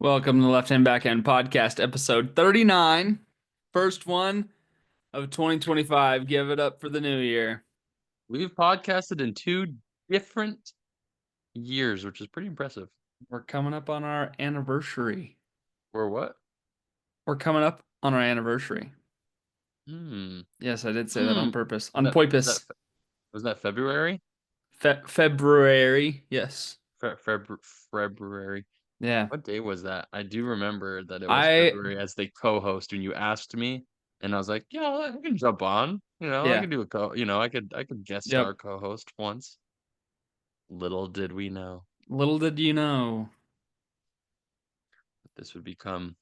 Welcome to the Left Hand Backhand Podcast, episode 39. First one of 2025. Give it up for the new year. We've podcasted in 2 different years, which is pretty impressive. We're coming up on our anniversary. Or what? We're coming up on our anniversary. Hmm. Yes, I did say that Hmm. on purpose. Was On that was that purpose. was that February? February. Yes. February. Yeah. What day was that? I do remember that it was I, February as the co-host when you asked me, and I was like, "Yeah, I can jump on. I yeah. can do a co. I could guest Yep. star co-host once." Little did we know Little did you know. that this would become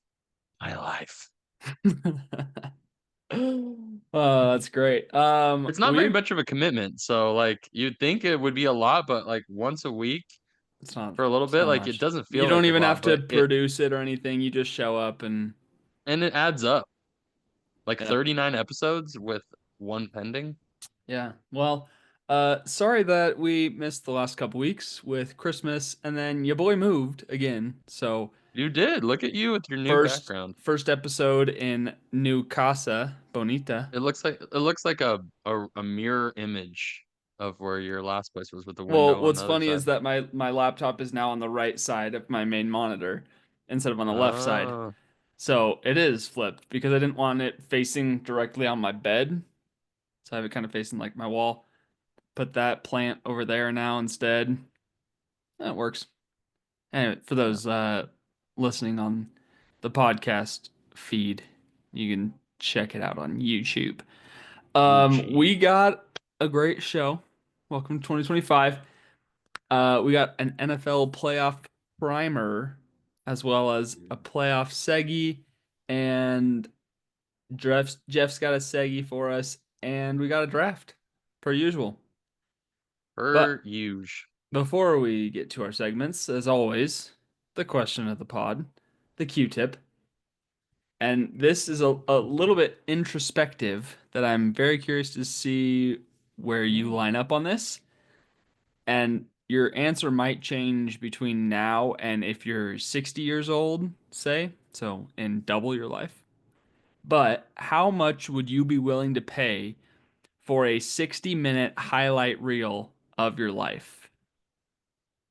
my life. Oh, that's great. It's not very much of a commitment, so like you'd think it would be a lot, but like once a week It's not for a little it's bit, not like it much. doesn't You feel don't like a even lot, have to but it produce it or anything. You just show up and and it adds up. Like yeah. 39 episodes with one pending. Yeah. Well, sorry that we missed the last couple weeks with Christmas and then your boy moved again. So You did. Look at you with your new first background. first episode in New Casa Bonita. It looks like a mirror image of where your last place was with the Well, window on what's the other funny is side. that my laptop is now on the right side of my main monitor instead of on the left side. Oh, So it is flipped because I didn't want it facing directly on my bed. So I have it kind of facing like my wall. Put that plant over there now instead. That works. Anyway, for yeah. those listening on the podcast feed, you can check it out on YouTube. We Gucci. got a great show. Welcome to 2025. We got an NFL playoff primer as well as a playoff seggy, and Jeff's got a seggy for us, and we got a draft per usual. But Per usual. before we get to our segments, as always, the question of the pod, the Q-tip. And this is a little bit introspective that I'm very curious to see where you line up on this. And your answer might change between now and if you're 60 years old, say, so in double your life. But how much would you be willing to pay for a 60-minute highlight reel of your life?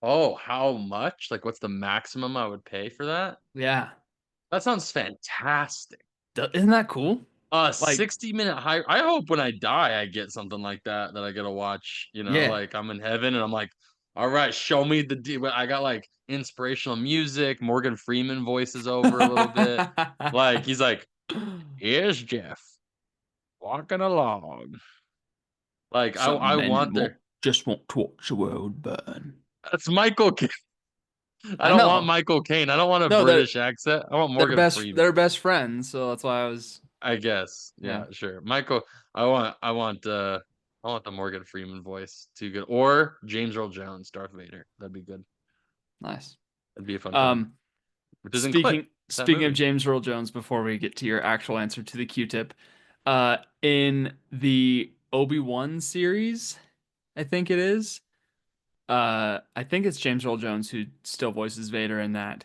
Oh, how much? Like, what's the maximum I would pay for that? Yeah. That sounds fantastic. Isn't that cool? A Like, 60-minute high. I hope when I die, I get something like that I get to watch. yeah. Like I'm in heaven and I'm like, all right, show me the deal. I got like inspirational music. Morgan Freeman voices over a little bit. Like he's like, here's Jeff walking along. Like I Some want men there. just want to watch the world burn. That's Michael. I I don't want know. Michael Caine. I don't want a No, British accent. I want they're Morgan best Freeman. they're best friends, so that's why I was I guess. yeah, Yeah, sure. Michael, I want the Morgan Freeman voice too good. Or James Earl Jones, Darth Vader. That'd be good. nice. That'd be a fun time. Um Which is in Click, that speaking of movie. James Earl Jones before we get to your actual answer to the Q-tip, in the Obi-Wan series, I think it is. I think it's James Earl Jones who still voices Vader in that.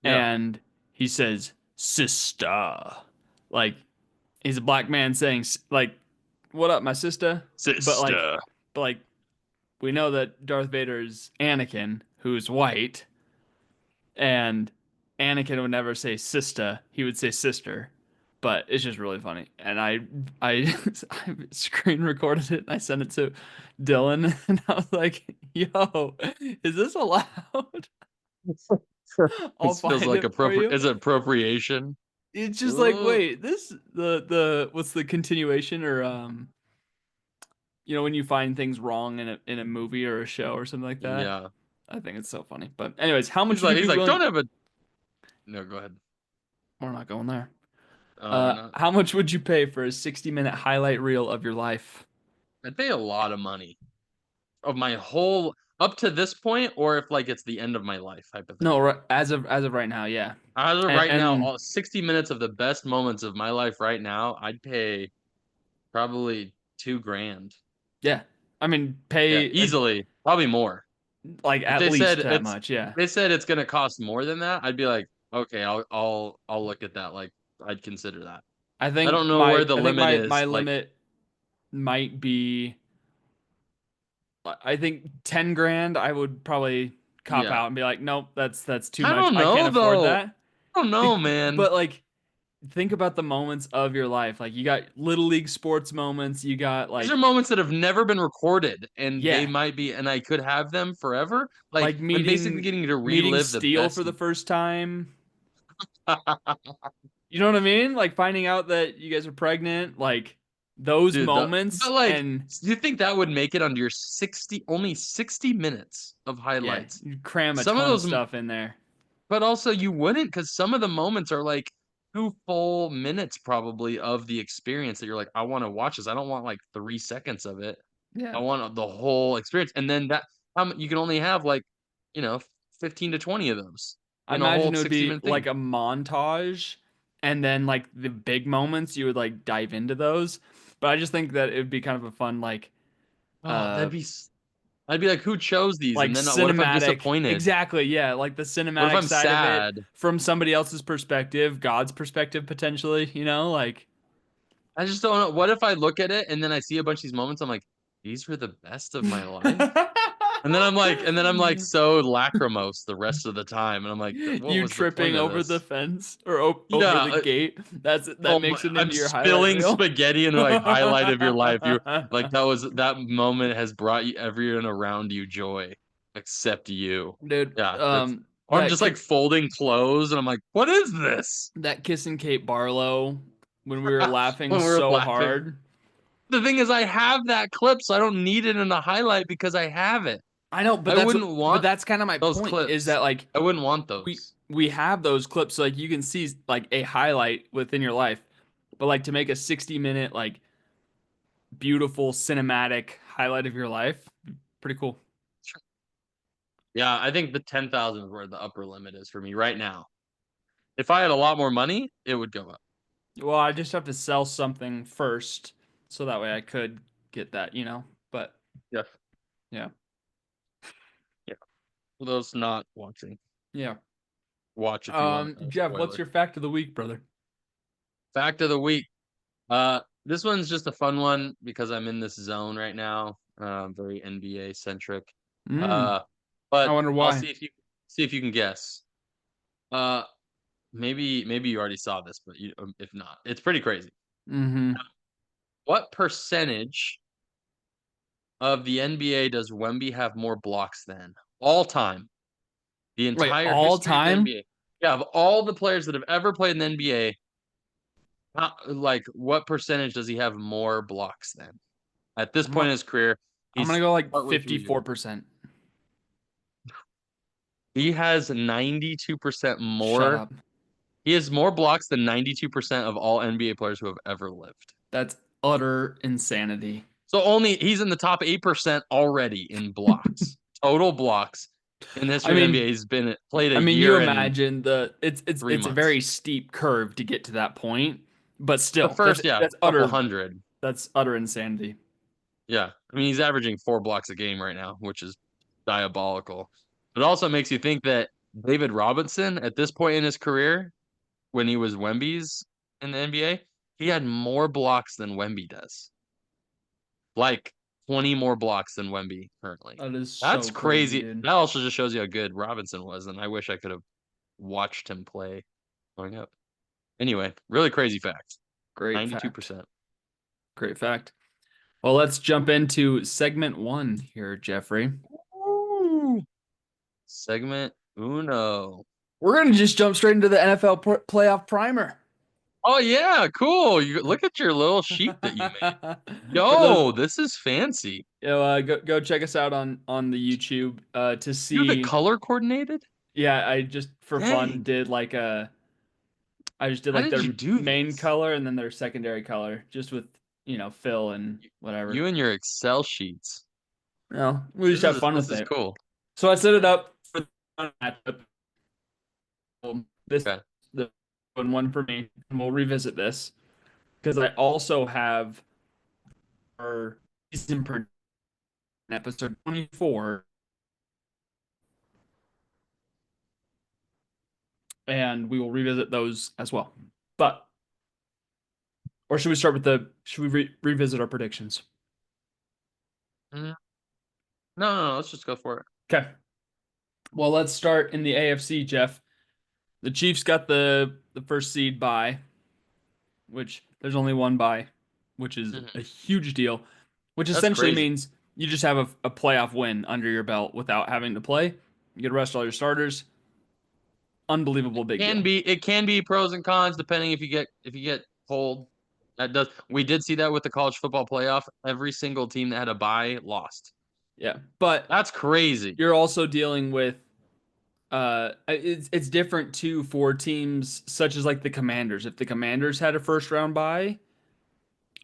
Yeah. And he says sister. Like he's a black man saying like what up my sister? But like Sister. but like we know that Darth Vader is Anakin, who's white, and Anakin would never say sister, he would say sister. But it's just really funny. And I I screen recorded it and I sent it to Dylan and I was like, "Yo, is this allowed? I'll This feels find like it for you." is it appropriation? It's just like, Ooh. wait, this the what's the continuation or when you find things wrong in a movie or a show or something like that. Yeah. I think it's so funny. But anyways, how much He's would like you be he's like, willing? don't have a no, go ahead. We're not going there. Oh, we're not. How much would you pay for a 60-minute highlight reel of your life? I'd pay a lot of money of my whole up to this point, or if like it's the end of my life, No, hypothetically. as of right now, yeah. As of And right now, and all 60 minutes of the best moments of my life right now, I'd pay probably 2 grand. yeah. I mean, Yeah, pay easily, probably more. like If at they said least that much, yeah. it's gonna cost more than that, I'd be like, Okay, I'll look at that. Like I'd consider that. I I think don't know where the limit my is. Like, limit might be, I think 10 grand. I would probably cop yeah. out and be like, nope, that's too I much. don't I can't know afford though. that. I don't know, man. But like, think about the moments of your life. Like, you got little league sports moments. You got These are like, moments that have never been recorded, and they yeah, might be, and I could have them forever. Like like I'm basically meeting getting to meeting relive the Steele for best. the first time. You know what I mean? Like finding out that you guys are pregnant, like those Dude, moments, but like, and do you think that would make it under your 60 minutes of yeah, highlights? you cram a Some of ton of those, stuff in there. but also you wouldn't, because some of the moments are like 2 full minutes probably of the experience that you're like, I want to watch this. I don't want like 3 seconds of it. I Yeah. want the whole experience. And then that you can only have like, you know, 15 to 20 of those I in a whole imagine it would 60 be minute like thing. a montage, and then like the big moments you would like dive into those. But I just think that it would be kind of a fun Oh, uh I'd be like, who chose these? And then what if I'm cinematic, disappointed? exactly, yeah, like the What if cinematic I'm side of it sad? from somebody else's perspective, God's perspective potentially, like I just don't know. What if I look at it and then I see a bunch of these moments? I'm like, these were the best of my life. And then I'm like so lacrimose the rest of the time. And I'm like, what you was the point tripping of over the this? fence or over Yeah. the gate. That Oh my, makes it I'm into your highlight spilling reel. spaghetti and like highlight of your life. You like that moment has brought you everyone around you joy, except you. Dude, Yeah. That's or I'm that just like folding clothes and I'm like, what is this? that kissing Kate Barlow when we were laughing When we're so laughing. hard. The thing is, I have that clip, so I don't need it in the highlight because I have it. I know, I wouldn't but want that's kind of my those point is clips. that like I wouldn't want we those. we have those clips so like you can see like a highlight within your life. But like to make a 60-minute like beautiful cinematic highlight of your life, pretty cool. Yeah, I think the 10,000 is where the upper limit is for me right now. If I had a lot more money, it would go up. Well, I just have to sell something first so that way I could get that. But Yeah. yeah. Yeah. For those not watching, Yeah. watch if you want a Jeff, what's spoiler. your fact of the week, brother? Fact of the week. This one's just a fun one because I'm in this zone right now. Very NBA centric. Mm, Uh, I but wonder I'll why. see if you can guess. Uh, maybe you already saw this, but if not, it's pretty crazy. Mm-hmm. What percentage of the NBA does Wemby have more blocks than all time? The Wait, entire all history of the time? NBA. Yeah, of all the players that have ever played in the NBA, like what percentage does he have more blocks than? At this I'm point gonna, in his career, I'm gonna he's go like partway through his 54%. he has 92% Shut more. up. He has more blocks than 92% of all NBA players who have ever lived. That's utter insanity. So only he's in the top 8% already in blocks. Total blocks in the I history of the NBA. mean, He's been played a I mean, you year and imagine three it's a very months. steep curve to get to that point, but The still, first, yeah, couple hundred. that's utter insanity. Yeah. I mean, he's averaging 4 blocks a game right now, which is diabolical. It also makes you think that David Robinson, at this point in his career, when he was Wemby's in the NBA, he had more blocks than Wemby does. Like 20 more blocks than Wemby currently. That is That's so crazy, crazy. dude. That also just shows you how good Robinson was, and I wish I could have watched him play growing up. Anyway, really crazy fact. Great fact. 92%. Great fact. Well, let's jump into segment one here, Jeffrey. Ooh. Segment uno. We're gonna just jump straight into the NFL playoff primer. Oh yeah, cool. You look at your little sheet that you made. For those, Yo, this is fancy. go check us out on the YouTube to You have it see. color coordinated? Yeah, I just for fun Dang. did I just did How like did you their do main this? color and then their secondary color, just with fill and whatever. You and your Excel sheets. We just have fun This with is it. cool. So I set it up for the matchup. This Okay. the one for me, and we'll revisit this because I also have our season per episode 24 and we will revisit those as well. But or should we start with the should we revisit our predictions? Mm, no, no, no, let's just go for it. Okay. Well, let's start in the AFC, Jeff. The Chiefs got the first seed bye, which there's only one bye, which is Mhm. a huge deal, which That's essentially crazy. means you just have a playoff win under your belt without having to play. You get to rest all your starters. Unbelievable big deal. It can be pros and cons depending if you get pulled. That does we did see that with the college football playoff. Every single team that had a bye lost. Yeah. But That's crazy. you're also dealing with it's different too for teams such as like the Commanders. If the Commanders had a first round bye,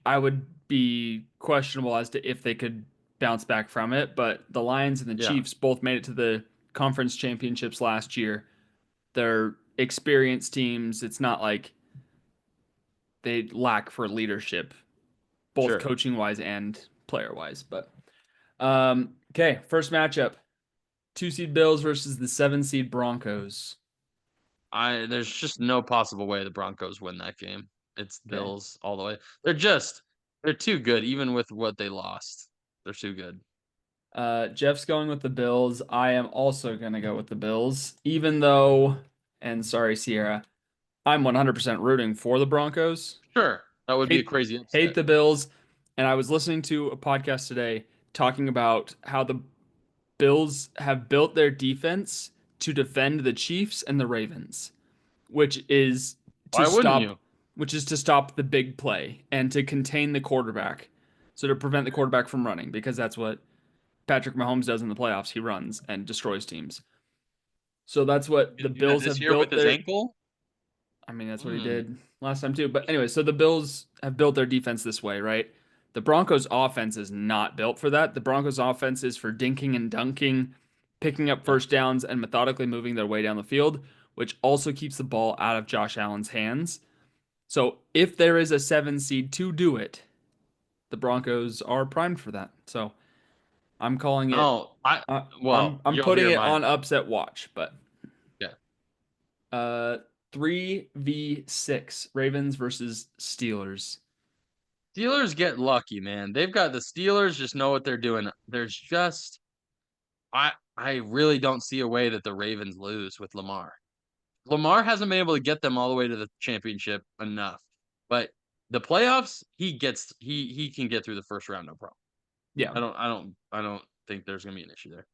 I would be questionable as to if they could bounce back from it. But the Lions and the Yeah, Chiefs both made it to the conference championships last year. They're experienced teams. It's not like they lack for leadership, both sure. coaching wise and player wise. But okay, first matchup: 2 seed Bills versus the 7 seed Broncos. I There's just no possible way the Broncos win that game. It's Okay. Bills all the way. They're too good even with what they lost. They're too good. Jeff's going with the Bills. I am also going to go with the Bills, even though, and sorry, Sierra, I'm 100% rooting for the Broncos. Sure. That would be a Hate crazy hate upset. the Bills, and I was listening to a podcast today talking about how the Bills have built their defense to defend the Chiefs and the Ravens, which is to Why wouldn't stop you? which is to stop the big play and to contain the quarterback. So to prevent the quarterback from running because that's what Patrick Mahomes does in the playoffs. He runs and destroys teams. So that's what Gonna the do that Bills this have year with built his their ankle? I mean, that's what he Hmm. did last time too. But anyway, so the Bills have built their defense this way, right? The Broncos offense is not built for that. The Broncos offense is for dinking and dunking, picking up Yeah. first downs and methodically moving their way down the field, which also keeps the ball out of Josh Allen's hands. So if there is a 7 seed to do it, the Broncos are primed for that. So I'm calling it. Oh, I Uh, well, I'm you'll putting hear it mine. on upset watch, but Yeah. 3v6 Ravens versus Steelers. Steelers get lucky, man. They've got the Steelers just know what they're doing. There's just I really don't see a way that the Ravens lose with Lamar. Lamar hasn't been able to get them all the way to the championship enough. But the playoffs, he can get through the first round no problem. Yeah, I don't think there's gonna be an issue there.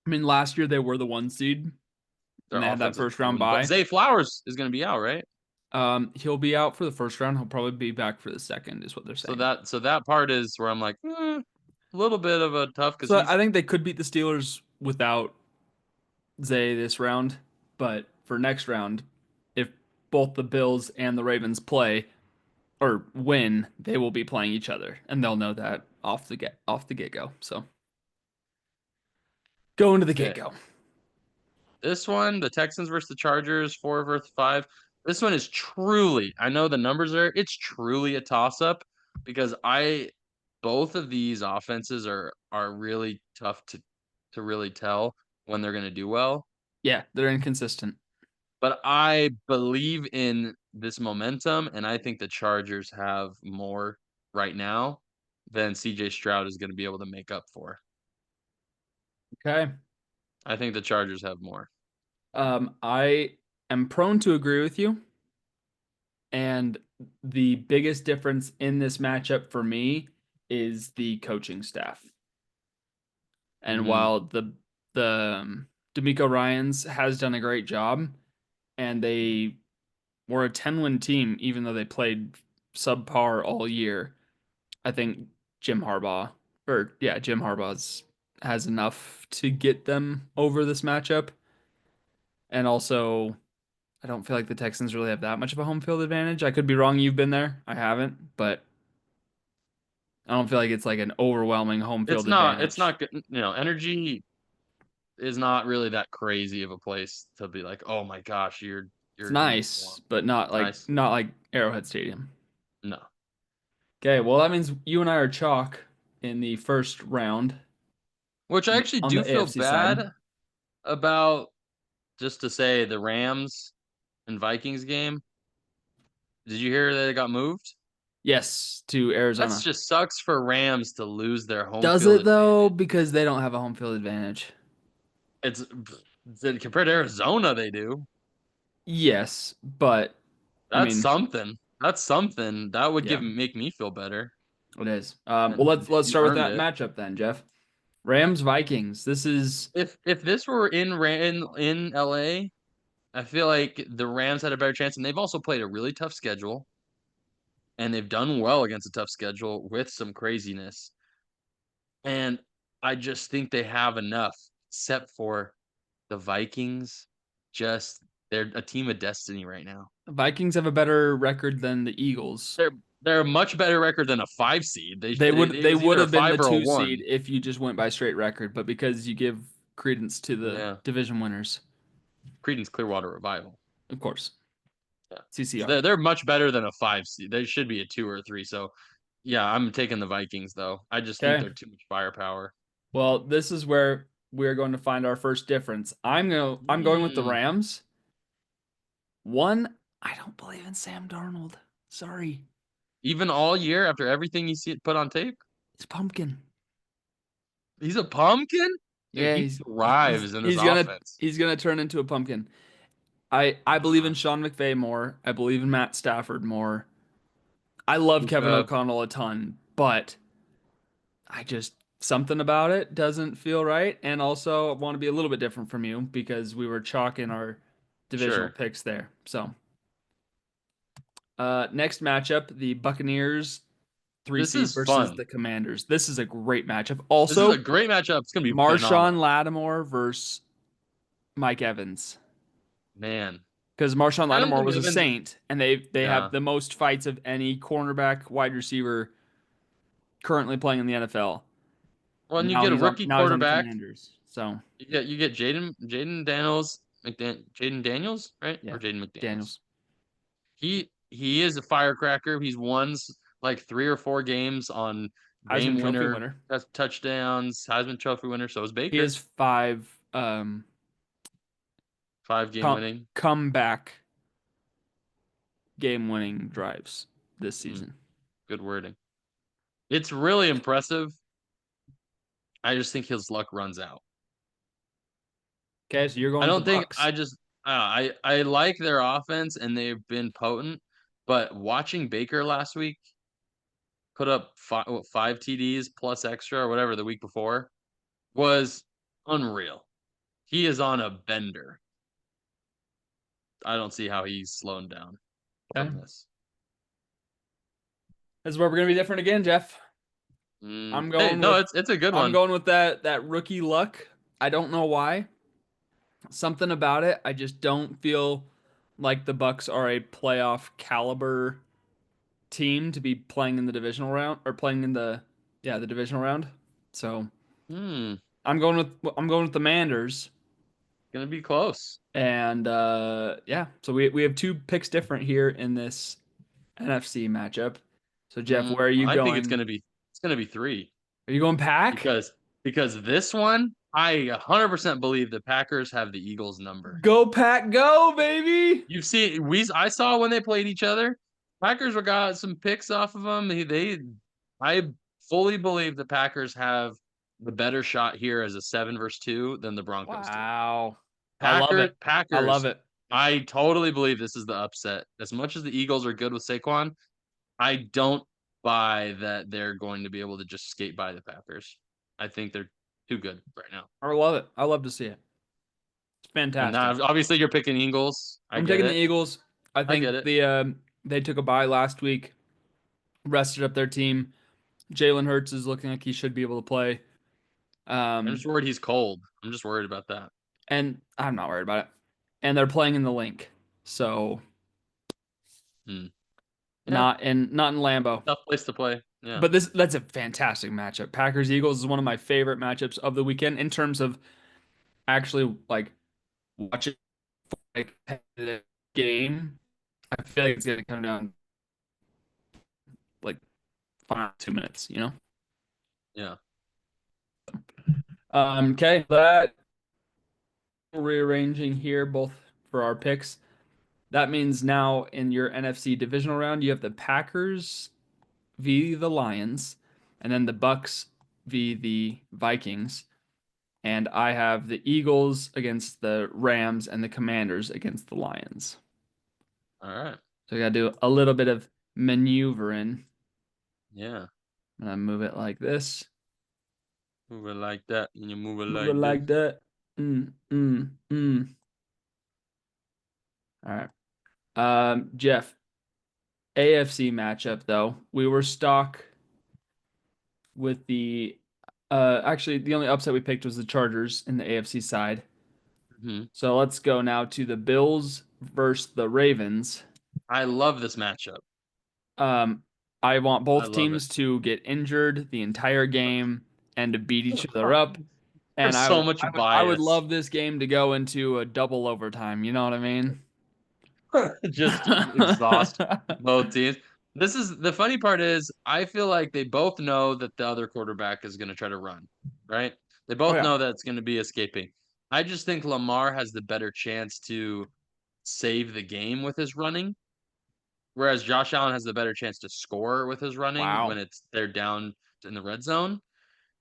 I mean last year they were the 1 seed Their and they had that offense is first round proven. But bye. Zay Flowers is gonna be out, right? He'll be out for the first round. He'll probably be back for the second, is what they're So saying. that part is where I'm like, a little bit of a tough because So I he's think they could beat the Steelers without Zay this round, but for next round, if both the Bills and the Ravens play or win, they will be playing each other, and they'll know that off the get go. So go into the get okay. go. This one, the Texans versus the Chargers, 4 versus 5. This one is truly, I know the numbers are, it's truly a toss up because both of these offenses are really tough to really tell when they're going to do well. Yeah, they're inconsistent. But I believe in this momentum, and I think the Chargers have more right now than CJ Stroud is going to be able to make up for. Okay. I think the Chargers have more. I am prone to agree with you. And the biggest difference in this matchup for me is the coaching staff. And Hmm. while the D'Amico Ryans has done a great job, and they were a 10-win team, even though they played subpar all year, I think Jim Harbaugh's has enough to get them over this matchup. And also, I don't feel like the Texans really have that much of a home field advantage. I could be wrong. You've been there. I haven't, but I don't feel like it's like an overwhelming home field It's advantage. not good. Energy is not really that crazy of a place to be like, oh my gosh, It's you're gonna nice, perform. but It's nice. not like Arrowhead Stadium. No. Okay, well that means you and I are chalk in the first round Which I actually on the do feel AFC side. bad about, just to say the Rams. and Vikings game. Did you hear that it got moved? Yes, to That Arizona. just sucks for Rams to lose their home Does field it though? advantage. Because they don't have a home field advantage. It's compared to Arizona, they do. Yes, but I That's mean, something. That's something. That would yeah, give make me feel better. it is. And Well, let's you start with earned that it. matchup then, Jeff. Rams Vikings. This is If this were in LA, I feel like the Rams had a better chance, and they've also played a really tough schedule, and they've done well against a tough schedule with some craziness. And I just think they have enough, except for the Vikings. Just they're a team of destiny right now. Vikings have a better record than the Eagles. They're a much better record than a 5 seed. It They was would either a have been the 5 or a 2 seed one. if you just went by straight record, but because you give credence to the Yeah, division winners, Creedence Clearwater Revival. of course. Yeah, so CCR. they're much better than a 5 seed. They should be a 2 or 3. So yeah, I'm taking the Vikings though. I just think Okay. they're too much firepower. Well, this is where we're going to find our first difference. I'm going with the Mm. Rams. One, I don't believe in Sam Darnold. Sorry. Even all year after everything you see put on tape, He's pumpkin. he's a pumpkin. Dude, Yeah, he thrives in this offense. he's gonna turn into a pumpkin. I believe in Uh, Sean McVay more. I believe in Matt Stafford more. I love Kevin Luka, O'Connell a ton, but I just something about it doesn't feel right. And also, I want to be a little bit different from you because we were chalking our divisional sure. picks there. So, next matchup, the Buccaneers 3 seed This is versus fun. the Commanders. This is a great matchup. This is a Also, great matchup. It's gonna be Marshawn phenomenal. Lattimore versus Mike Evans. Man. Because Marshawn I don't Lattimore think was a Evans is Saint, and they have yeah. the most fights of any cornerback, wide receiver currently playing in the NFL. When you Now get a he's on rookie now he's on the quarterback, Commanders. So you get Jaden Daniels Jaden Daniels, right? yeah, Or Jaden McDaniels. Daniels. He is a firecracker. He's won like 3 or 4 games on Heisman game Trophy winner winner. touchdowns, Heisman Trophy winner. So is He has Baker. five 5 game winning. comeback game winning drives this Mm, season. good wording. It's really impressive. I just think his luck runs out. Okay, so you're I going with the don't think Bucks. I just I like their offense and they've been potent, but watching Baker last week put up 5 TDs plus extra or whatever the week before was unreal. He is on a bender. I don't see how he's slowing down Okay. from this. This is where we're gonna be different again, Jeff. Hey, no, it's a good I'm one. going with that rookie luck. I don't know why. Something about it. I just don't feel like the Bucks are a playoff caliber team to be playing in the divisional round or playing in the divisional round. So Hmm, I'm going with the Manders. gonna be close. And yeah, so we have two picks different here in this NFC matchup. So Jeff, where are you I think going? it's gonna be 3 Are you going Pack? because this one I 100% believe the Packers have the Eagles number. Go Pack, go baby! You've seen I saw when they played each other. Packers were got some picks off of them. I fully believe the Packers have the better shot here as a 7 versus 2 than the Broncos do. Wow, I love it. I love Packers. it. I totally believe this is the upset. As much as the Eagles are good with Saquon, I don't buy that they're going to be able to just skate by the Packers. I think they're too good right now. I love it. I love to see it. It's And fantastic. now, obviously, you're picking Eagles. I I'm get taking the it. Eagles. I I get think it. they took a bye last week, rested up their team. Jalen Hurts is looking like he should be able to play. I'm just Um, worried he's cold. I'm just worried about that. and I'm not worried about it. And they're playing in the link, so Hmm. Yeah, not in Lambeau. tough place to play. Yeah. But that's a fantastic matchup. Packers Eagles is one of my favorite matchups of the weekend in terms of actually like watching a competitive game. I feel like it's gonna come down like 2 minutes, you know? Yeah. Okay, that rearranging here both for our picks. That means now in your NFC divisional round, you have the Packers v the Lions, and then the Bucks v the Vikings. And I have the Eagles against the Rams and the Commanders against the Lions. All right. So I got to do a little bit of maneuvering. Yeah. I'm gonna move it like this, Move it like that, and you move it move it like this. like that. All right. Jeff, AFC matchup though. We were stuck with the actually the only upset we picked was the Chargers in the AFC side. Hmm. So let's go now to the Bills versus the Ravens. I love this matchup. Um, I want I both love it. teams to get injured the entire game and to beat each other up. There's And so much I would bias. love this game to go into a double overtime. You know what I mean? Just exhaust both teams. This is the funny part is I feel like they both know that the other quarterback is going to try to run, right? They Oh both yeah. know that it's going to be escaping. I just think Lamar has the better chance to save the game with his running, whereas Josh Allen has the better chance to score with his running when Wow. they're down in the red zone.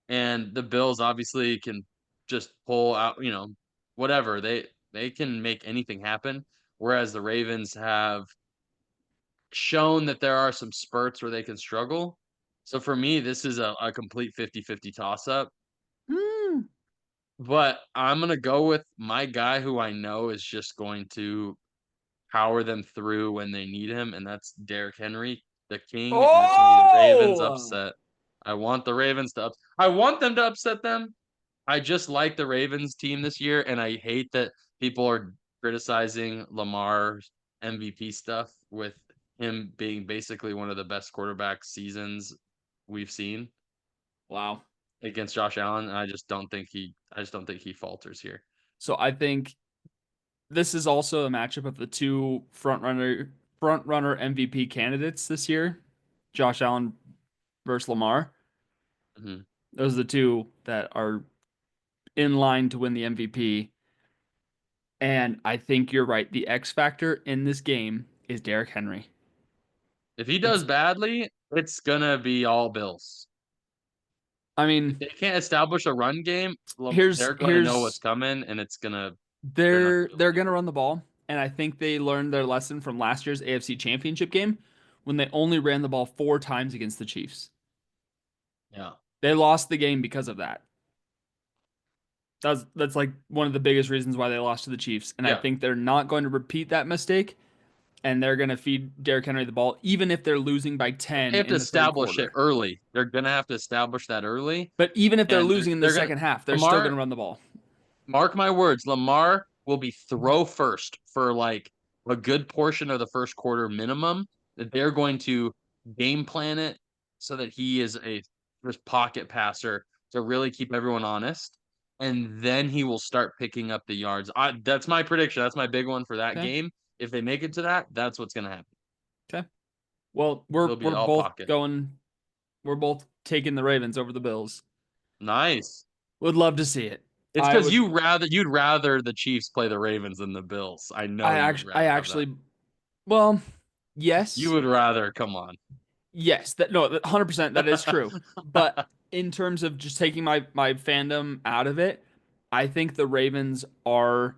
And the Bills obviously can just pull out, whatever. They can make anything happen. Whereas the Ravens have shown that there are some spurts where they can struggle. So for me, this is a complete 50-50 toss up. Hmm. But I'm going to go with my guy who I know is just going to power them through when they need him, and that's Derrick Henry, the king, and it's going to be the Ravens Oh! upset. I want the Ravens to I want them to upset them. I just like the Ravens team this year, and I hate that people are criticizing Lamar's MVP stuff with him being basically one of the best quarterback seasons we've seen Wow. against Josh Allen. I just don't think he falters here. So I think this is also a matchup of the two front runner MVP candidates this year, Josh Allen versus Lamar. Hmm. Those are the two that are in line to win the MVP. And I think you're right. The X factor in this game is Derrick Henry. If he does It's, badly, it's gonna be all Bills. I If mean, they can't establish a run game, here's they're going to know what's here's coming, and they're not they're gonna be able they're to do gonna it. run the ball, and I think they learned their lesson from last year's AFC Championship game when they only ran the ball 4 times against the Chiefs. Yeah, They lost the game because of that. That's like one of the biggest reasons why they lost to the Chiefs, and I yeah. think they're not going to repeat that mistake, and they're going to feed Derrick Henry the ball even if they're losing by But they 10 have to in the third establish it quarter. early. They're gonna have to establish that early, But even if they're and losing in the they're gonna second half, they're still going Lamar. to run the ball. Mark my words, Lamar will be throw first for like a good portion of the first quarter minimum. That they're going to game plan it so that he is a just pocket passer to really keep everyone honest, and then he will start picking up the yards. That's my prediction. That's my big one for that Okay. game. If they make it to that, that's what's going to happen. Okay. Well, we're It'll be we're all both pocket. going. We're both taking the Ravens over the Bills. Nice. Would love to see it. It's I because would. you'd rather the Chiefs play the Ravens than the Bills. I know you would I rather have that. actually. Well, You yes, would rather, come on. yes. That no, 100%. That is true. But in terms of just taking my fandom out of it, I think the Ravens are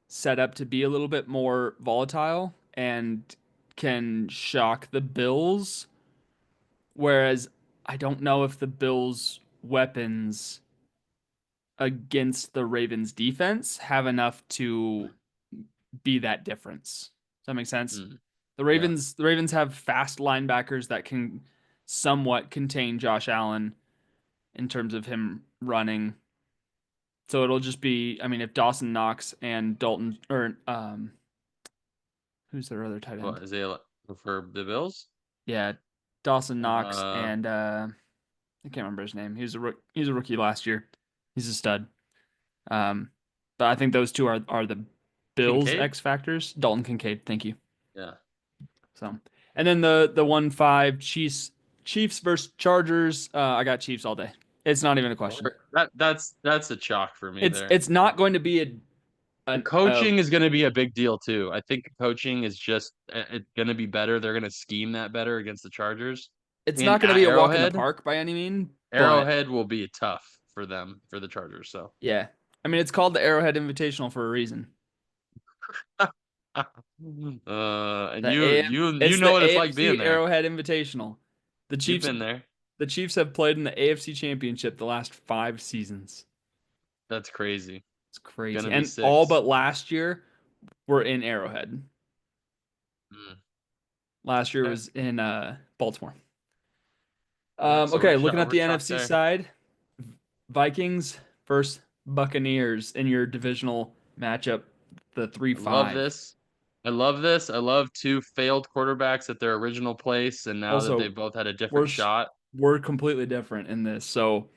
set up to be a little bit more volatile and can shock the Bills. Whereas I don't know if the Bills' weapons against the Ravens' defense have enough to be that difference. Does that make sense? Mm, The yeah. Ravens have fast linebackers that can somewhat contain Josh Allen in terms of him running. So it'll just be, I mean, if Dawson Knox and Dalton or who's their other tight end? What is it for the Bills? Yeah, Dawson Knox Uh, and I can't remember his name. He was a rookie last year. He's a stud. Um, but I think those two are the Bills Kincaid? X factors. Dalton Kincaid, thank you. Yeah. So, and then the 1-5 Chiefs versus Chargers. I got Chiefs all day. It's not even a question. That's a chalk for me It's there. it's not going to be a The an coaching is going to be a big deal too. I think coaching is just it's going to be better. They're going to scheme that better against the Chargers. it's And not going to at be a walk in the Arrowhead, park by any mean, but Arrowhead will be tough for them for the Chargers. So, yeah. I mean, it's called the Arrowhead Invitational for a reason. and The AF, you it's know the what it's like being AFC there. Arrowhead Invitational. The You've Chiefs been there. the Chiefs have played in the AFC Championship the last 5 seasons. That's crazy. It's crazy. Gonna be And all six. but last year were in Arrowhead. Mm. Last year Okay. was in Baltimore. Okay. So Okay, looking at we're the chalk NFC there. side, Vikings versus Buccaneers in your divisional matchup, the I love 3-5. this. I love this. I love two failed quarterbacks at their original place, and now that Also, they've both had a we're different s- shot we're completely different in this, so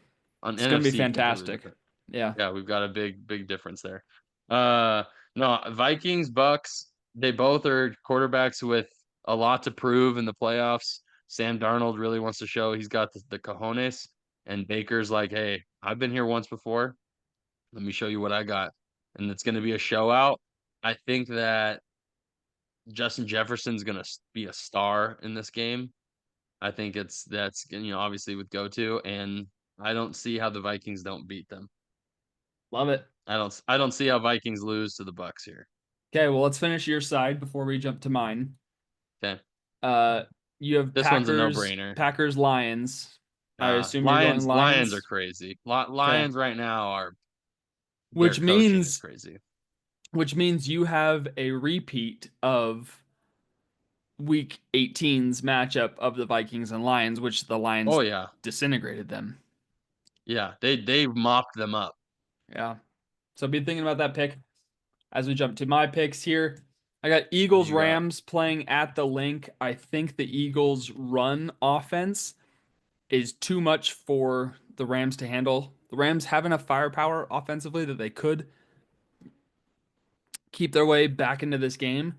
on it's going to be NFC, completely fantastic. different. Yeah. Yeah, we've got a big difference there. Uh, no, Vikings, Bucks, they both are quarterbacks with a lot to prove in the playoffs. Sam Darnold really wants to show he's got the cojones, and Baker's like, hey, I've been here once before. Let me show you what I got. And it's going to be a show out. I think that Justin Jefferson's going to be a star in this game. I think that's obviously with go to, and I don't see how the Vikings don't beat them. Love it. I don't see how Vikings lose to the Bucks here. Okay, well, let's finish your side before we jump to mine. Okay. Uh, you have This one's a Packers, no-brainer. Packers, Lions. I assume you're going Lions are Lions. crazy. Okay, Lions right now are their which coaching is means crazy. which means you have a repeat of Week 18's matchup of the Vikings and Lions, which the Oh Lions yeah. disintegrated them. Yeah, they mopped them up. Yeah, so be thinking about that pick as we jump to my picks here. I got What do Eagles you got? Rams playing at the link. I think the Eagles run offense is too much for the Rams to handle. The Rams have enough firepower offensively that they could keep their way back into this game,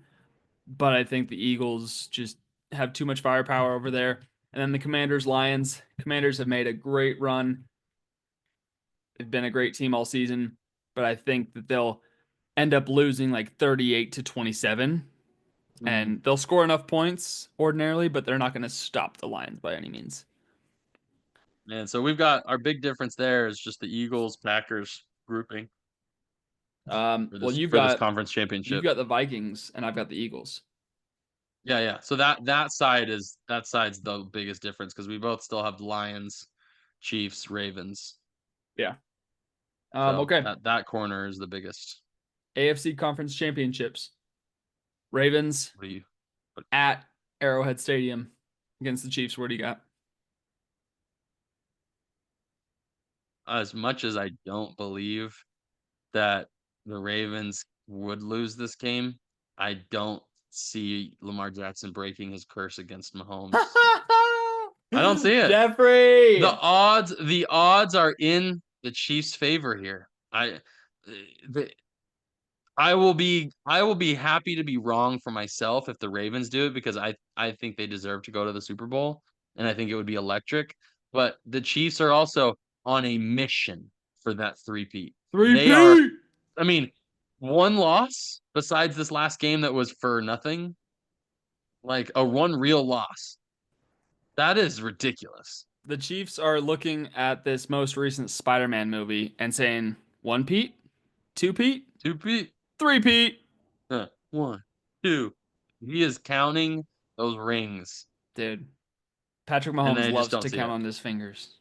but I think the Eagles just have too much firepower over there. And then the Commanders Lions. Commanders have made a great run. They've been a great team all season, but I think that they'll end up losing like 38-27, Mm. and they'll score enough points ordinarily, but they're not going to stop the Lions by any means. And so we've got our big difference there is just the Eagles Packers grouping for Well, this for this conference you've championship. got the Vikings, and I've got the Eagles. Yeah, yeah. So that side's the biggest difference because we both still have Lions, Chiefs, Ravens. Yeah. So Okay. that corner is the biggest. AFC Conference Championships. Ravens What do you? But at Arrowhead Stadium against the Chiefs. What do you got? as much as I don't believe that the Ravens would lose this game, I don't see Lamar Jackson breaking his curse against Mahomes. I don't see it. The Jeffrey. odds, the odds are in the Chiefs' favor here. The, I will be happy to be wrong for myself if the Ravens do it because I think they deserve to go to the Super Bowl and I think it would be electric. But the Chiefs are also on a mission for that three-peat. Three They are, P. I mean, one loss besides this last game that was for nothing, like a one real loss. That is ridiculous. The Chiefs are looking at this most recent Spider-Man movie and saying, one Pete, two Pete, Two-peat. three Pete. One, two. He is counting those rings, Dude, Patrick and Mahomes I just loves don't to see count it. on his fingers.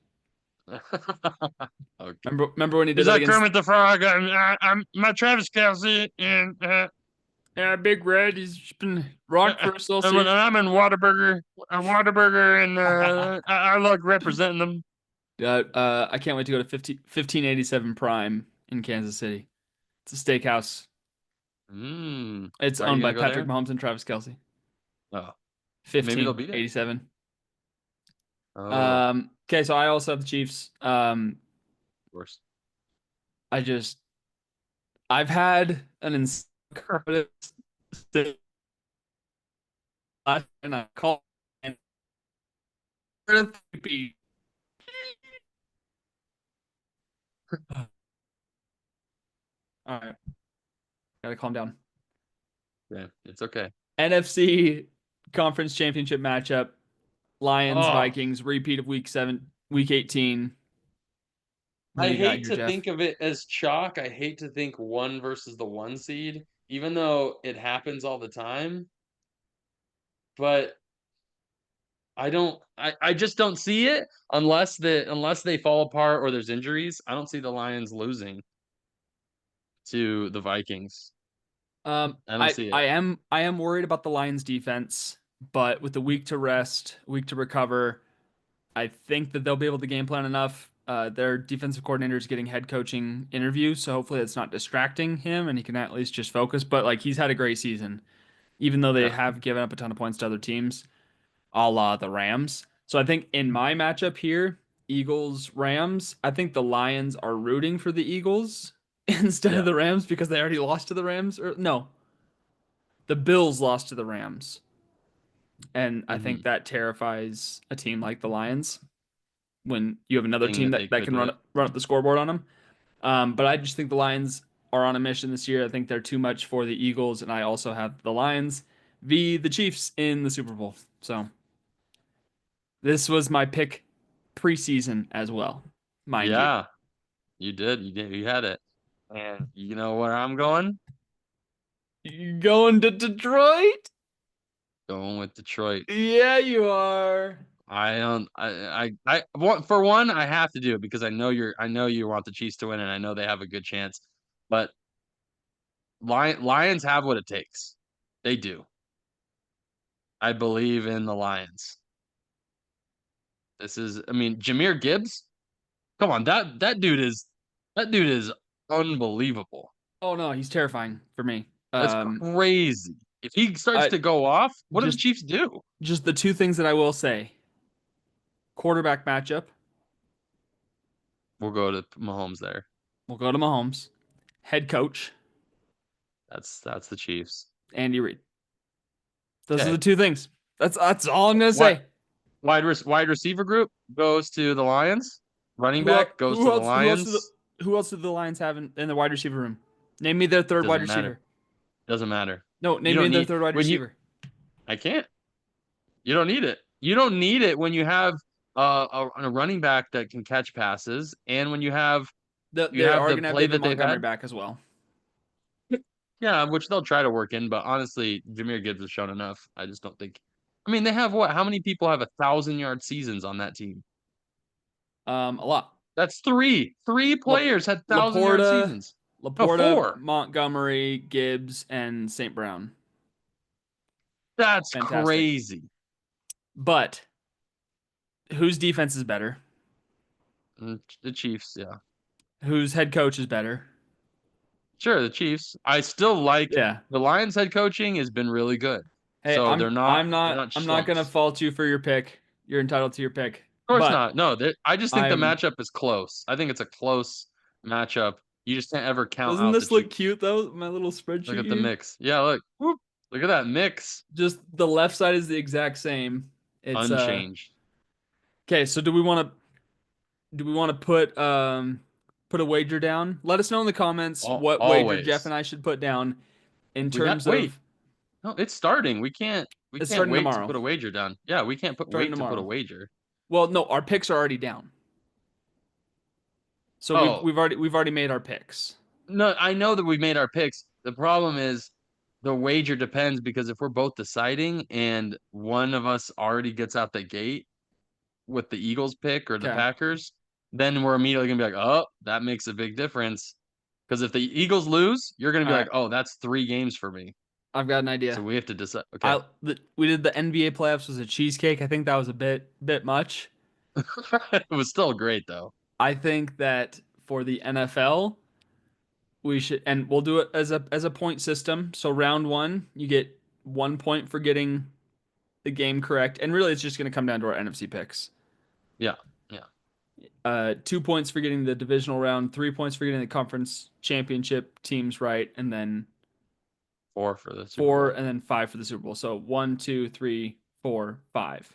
Okay. Remember when he did Is that that against Kermit the Frog? I'm my Travis Kelsey, and Big Red? He's been rocked for us all season. I'm in Whataburger, and I like representing them. I can't wait to go to 1587 Prime in Kansas City. It's a steakhouse. It's Why are you owned by gonna go Patrick there? Mahomes and Travis Kelsey. Oh, maybe they'll beat it. 1587. Oh, of Okay, so I also have the Chiefs. course. I just I've had an confidence and I call and all right. Gotta calm down. Yeah, it's okay. NFC Conference Championship matchup: Lions Oh, Vikings repeat of Week 18. Who I you got hate here, to Jeff? think of it as chalk. I hate to think one versus the one seed, even though it happens all the time. But I just don't see it unless they fall apart or there's injuries. I don't see the Lions losing to the Vikings. I don't I see I it. am I am worried about the Lions defense, but with the week to rest, week to recover, I think that they'll be able to game plan enough. Their defensive coordinator is getting head coaching interviews, so hopefully it's not distracting him and he can at least just focus. But like he's had a great season, even though they Yeah. have given up a ton of points to other teams, a la the Rams. So I think in my matchup here, Eagles Rams, I think the Lions are rooting for the Eagles instead of Yeah. the Rams because they already lost to the Rams. Or no, the Bills lost to the Rams, and I think Hmm. that terrifies a team like the Lions when you have another Thing team that that, they that could can hit. run up the scoreboard on them. But I just think the Lions are on a mission this year. I think they're too much for the Eagles, and I also have the Lions v the Chiefs in the Super Bowl. So this was my pick preseason as well, mind you. Yeah, you did. You did. You had it. And you know where I'm going? You going to Detroit? Going with Detroit. Yeah, you are. I don't. For one, I have to do it because I know you want the Chiefs to win, and I know they have a good chance. But Lions have what it takes. They do. I believe in the Lions. I mean, Jameer Gibbs. Come on, that dude is unbelievable. Oh no, he's terrifying for me. That's crazy. If he starts I to go off, what do the just Chiefs do? just the two things that I will say: quarterback matchup. We'll go to Mahomes there. We'll go to Mahomes. Head coach That's the Chiefs. Andy Reid. Those are the Okay. two things. That's all I'm gonna What say. wide receiver group goes to the Lions. Running Who else? back goes Who to the else? Who else do the Lions. Who else do the Lions have in the wide receiver room? Name me their third wide Doesn't matter. receiver. Doesn't matter. No, You name me don't their need third wide when you receiver. I can't. You don't need it. You don't need it when you have a running back that can catch passes and when you They have are the gonna have play David that they've Montgomery had. back as well. Yeah, which they'll try to work in, but honestly, Jameer Gibbs has shown enough. I just don't think. I mean, they have what? How many people have 1,000-yard seasons on that team? A lot. That's three. Three La, players had 1,000-yard Laporta, seasons. No, Laporta, four. Montgomery, Gibbs, and St. Brown. That's Fantastic. crazy. But whose defense is better? The Chiefs, yeah. Whose head coach is better? Sure, the Chiefs. I still like Yeah. the Lions head coaching has been really good. Hey, So they're not I'm not gonna schlumps. fault you for your pick. You're entitled to your pick. Of course But not. No, I just think the I'm matchup is close. I think it's a close matchup. You just can't ever count Doesn't out the this look Chiefs. cute though? My little Look spreadsheet at the here. mix. Yeah, look. Whoop. Look at that mix. Just the left side is the exact same. It's Unchanged. okay, so do we want to put a wager down? Let us know in the comments what wager Jeff Always. and I should put down in We got terms wait. of No, it's starting. We it's can't starting wait to tomorrow. put a wager down. Yeah, we can't Starting wait to put a tomorrow. wager. Well, no, our picks are already down. So Oh, we've already made our picks. no, I know that we've made our picks. The problem is the wager depends because if we're both deciding and one of us already gets out the gate with the Eagles pick or the Okay. Packers, then we're immediately gonna be like, oh, that makes a big difference. Because if the Eagles lose, you're gonna All be right. like, oh, that's 3 games for me. I've got an So idea. we have to decide. Okay. We did the NBA playoffs was a cheesecake. I think that was a bit much. It was still great though. I think that for the NFL, we should, and we'll do it as a point system. So round one, you get 1 point for getting the game correct, and really it's just going to come down to our NFC picks. Yeah. Yeah. 2 points for getting the divisional round, 3 points for getting the conference championship teams right, and then 4 for the Super four, Bowl. and then five for the Super Bowl. So one, two, three, four, five.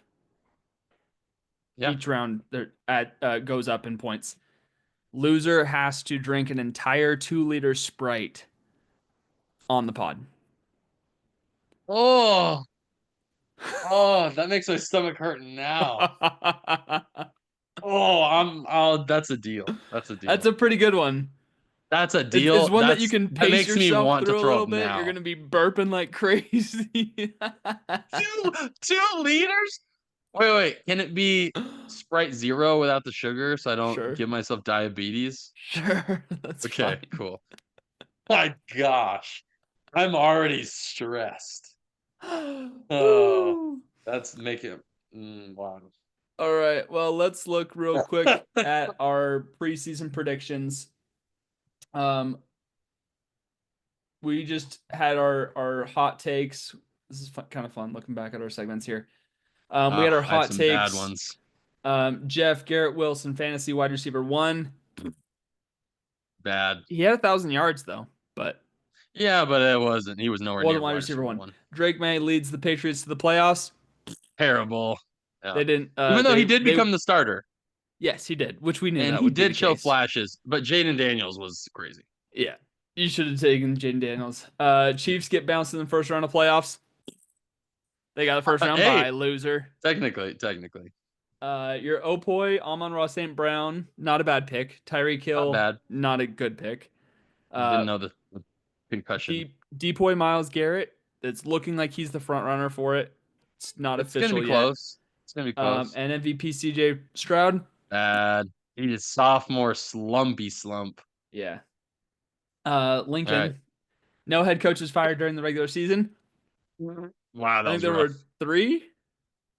Yeah. Each round there at goes up in points. Loser has to drink an entire 2 liter Sprite on the pod. Oh, oh, that makes my stomach hurt now. Oh, that's a deal. That's a That's deal. a pretty good one. That's a It's deal. one that you can That pace makes me yourself want to through a throw little up bit. You're now. gonna be burping like crazy. 2 liters? Wait. Can it be Sprite Zero without the sugar so I don't Sure. give myself diabetes? Sure. That's Okay, fine. cool. My gosh. I'm already stressed. Oh, Woo. that's make it wow. All right. Well, let's look real quick at our preseason predictions. Um, we just had our hot takes. This is fun, kind of fun looking back at our segments here. We had our I have hot some bad takes. ones. Jeff Garrett Wilson, fantasy wide receiver one. Bad. He had 1,000 yards though, but Yeah, but it wasn't. He was nowhere wasn't near wide wide receiver receiver one. one. Drake May leads the Patriots to the playoffs. Terrible. Yeah. They didn't. Even though he did They become the starter yes, he did, which we knew and that he would be the did show case. flashes, but Jaden Daniels was crazy. Yeah, you should have taken Jaden Daniels. Chiefs get bounced in the first round of playoffs. They got the first round Hey, bye, loser. technically, Your Opoy, Amon-Ra St. Brown, not a bad pick. Tyreek not Hill, bad. not a good pick. Didn't Uh, know the concussion. Depoy Miles Garrett, it's looking like he's the front runner for it. It's not It's gonna be official yet. close. It's gonna be close. And MVP CJ Stroud, Bad. He is sophomore slumpy slump. yeah. All right. Lincoln, no head coaches fired during the regular season. Wow, I that think was there rough. were three.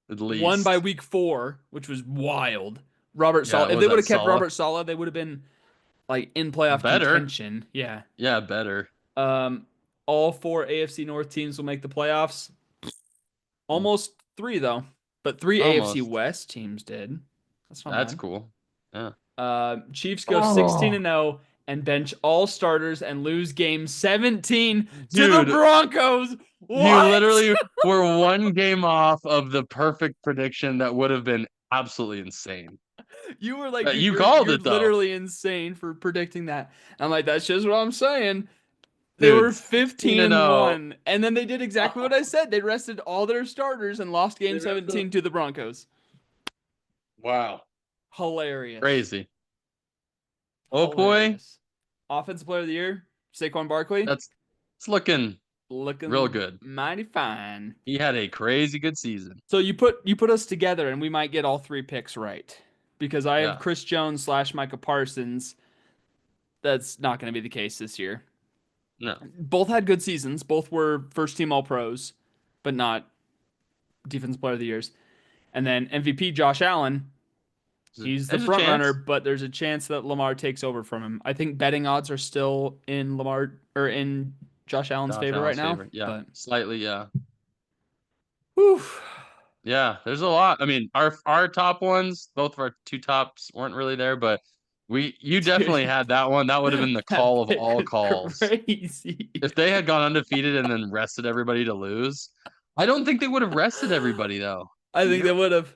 At One by least. week 4, which was wild. Robert Yeah, Sala. If was they would that have kept Sala? Robert Sala, they would have been like in playoff Better. contention. Yeah. Yeah, better. Um, all 4 AFC North teams will make the playoffs. Almost 3 though, but 3 AFC Almost. West teams did. That's not That's bad. cool. Yeah. Chiefs go 16 Oh, and 0 and bench all starters and lose game 17 to the dude, Broncos. you What? literally were one game off of the perfect prediction that would have been absolutely insane. You were like, dude, You you're called you're it though, literally insane for predicting that. I'm like, that's just what I'm saying. They dude. were 16 15 and and 0. 1, and then they did exactly what I said. They rested all their starters and lost game The rest of 17 to the Broncos. wow, Hilarious. crazy. Oh boy, Hilarious. Offensive player of the year, Saquon Barkley, that's it's looking real looking good. mighty fine. He had a crazy good season. So you put us together and we might get all 3 picks right. Because I have Yeah, Chris Jones slash Micah Parsons. That's not going to be the case this year. no, Both had good seasons. Both were first team All Pros, but not defensive player of the years. And then MVP Josh Allen, he's the there's a front runner, chance. but there's a chance that Lamar takes over from him. I think betting odds are still in Lamar or in Josh Allen's Josh favor right Allen's now. favorite. Yeah, But slightly. Yeah, whew, yeah. There's a lot. I mean, our top ones, both of our two tops weren't really there, but you definitely dude, had that one. That would have been the that call of pick all was calls. crazy. If they had gone undefeated and then rested everybody to lose, I don't think they would have rested everybody though. I think they would have.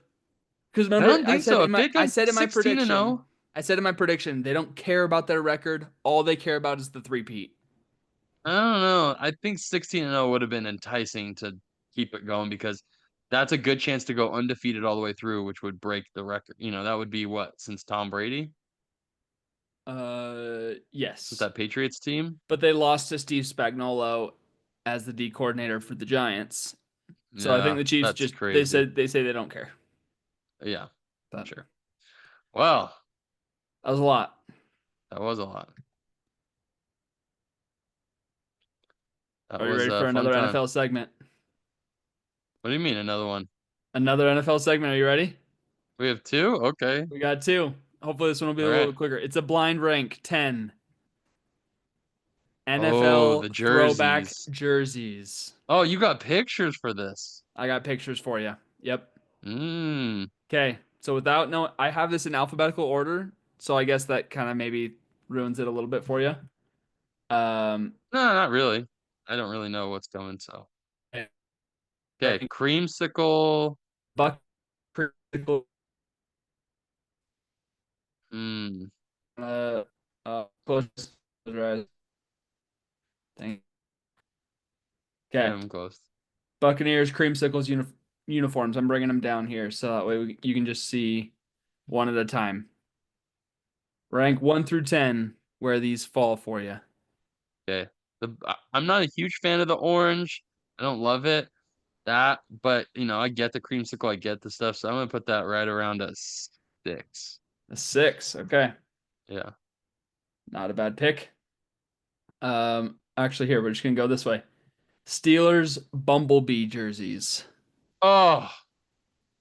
Because I remember, don't think so. If they I go said in my 16 and prediction, 0, they don't care about their record. All they care about is the three-peat. I don't know. I think 16 and 0 would have been enticing to keep it going because that's a good chance to go undefeated all the way through, which would break the record. That would be what, since Tom Brady, since Yes, that Patriots team? but they lost to Steve Spagnuolo as the D coordinator for the Giants. So I think Yeah, the Chiefs that's just crazy. they say they don't care. Yeah, But sure. Well, that was a lot. that was a lot. That Are you was ready a for fun another time. NFL segment? What do you mean, another one? Another NFL segment. Are you ready? We have two? Okay. We got 2. Hopefully this one will be a All little right. bit quicker. It's a blind rank 10 Oh, the NFL throwback jerseys. jerseys. Oh, you got pictures for this. I got pictures for you. Yep. Mm. Okay. So without no, I have this in alphabetical order. So I guess that kind of maybe ruins it a little bit for you. Um, No, not really. I don't really know what's going, so. Okay, rank creamsicle. buck critical Hmm. close thing. Okay. I'm close. Buccaneers, creamsicles, uniforms. I'm bringing them down here so that way you can just see one at a time. Rank 1 through 10 where these fall for you. Okay. I'm not a huge fan of the orange. I don't love it. That, but I get the creamsicle, I get the stuff, so I'm gonna put that right around a 6. A 6. Okay. Yeah. Not a bad pick. Actually, here, we're just gonna go this way. Steelers Bumblebee jerseys. Oh,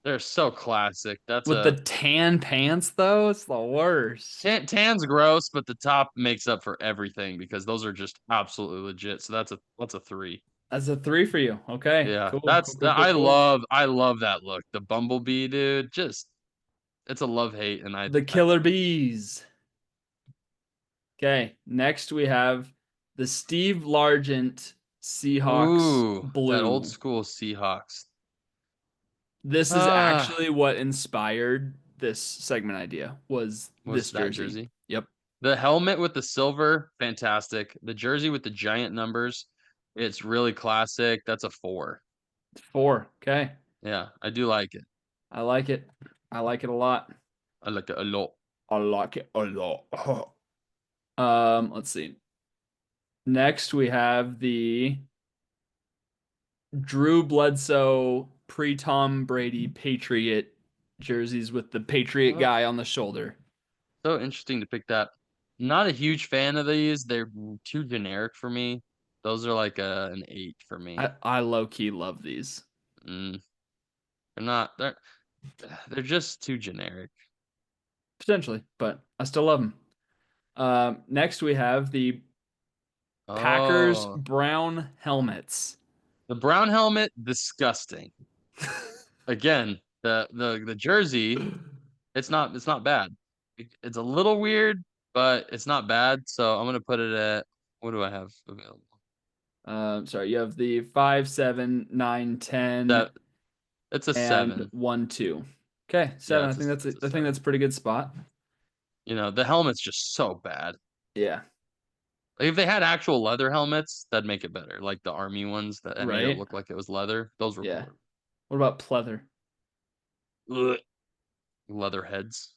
they're so classic. That's With the a tan pants, though, it's the worst. tan's gross, but the top makes up for everything because those are just absolutely legit. So that's a 3. That's a 3 for you. Okay, Yeah, cool, cool, that's cool, cool, I cool. love I love that look. The bumblebee, dude, just it's a love hate, and The I Killer love it. Bees. Okay, next we have the Steve Largent Seahawks Ooh, that old blue. school Seahawks. This is Ah, actually what inspired this segment idea was was this that jersey. jersey? Yep. The helmet with the silver, fantastic. The jersey with the giant numbers, it's really classic. That's a 4. 4. Okay. Yeah, I do like it. I like it. I like it a lot. I like it a lot. I like it a lot. Let's see. Next we have the Drew Bledsoe pre-Tom Brady Patriot jerseys with the Patriot Oh, guy on the shoulder. so interesting to pick that. Not a huge fan of these. They're too generic for me. Those are like an 8 for me. I low key love these. Mm, they're not. They're just too generic. Potentially, but I still love them. Next we have the Packers Oh, brown helmets. the brown helmet, disgusting. Again, the jersey, it's not bad. It's a little weird, but it's not bad. So I'm gonna put it at, what do I have available? Sorry, you have the 5, 7, 9, 10, That it's a and 7. 1, 2. Okay, Yeah, 7. it's a I think 7. that's a pretty good spot. The helmet's just so bad. Yeah, Like, if they had actual leather helmets, that'd make it better. Like the army ones that made it right? look like it was leather. Those were Yeah. cooler. What about pleather? Ugh. Leather heads.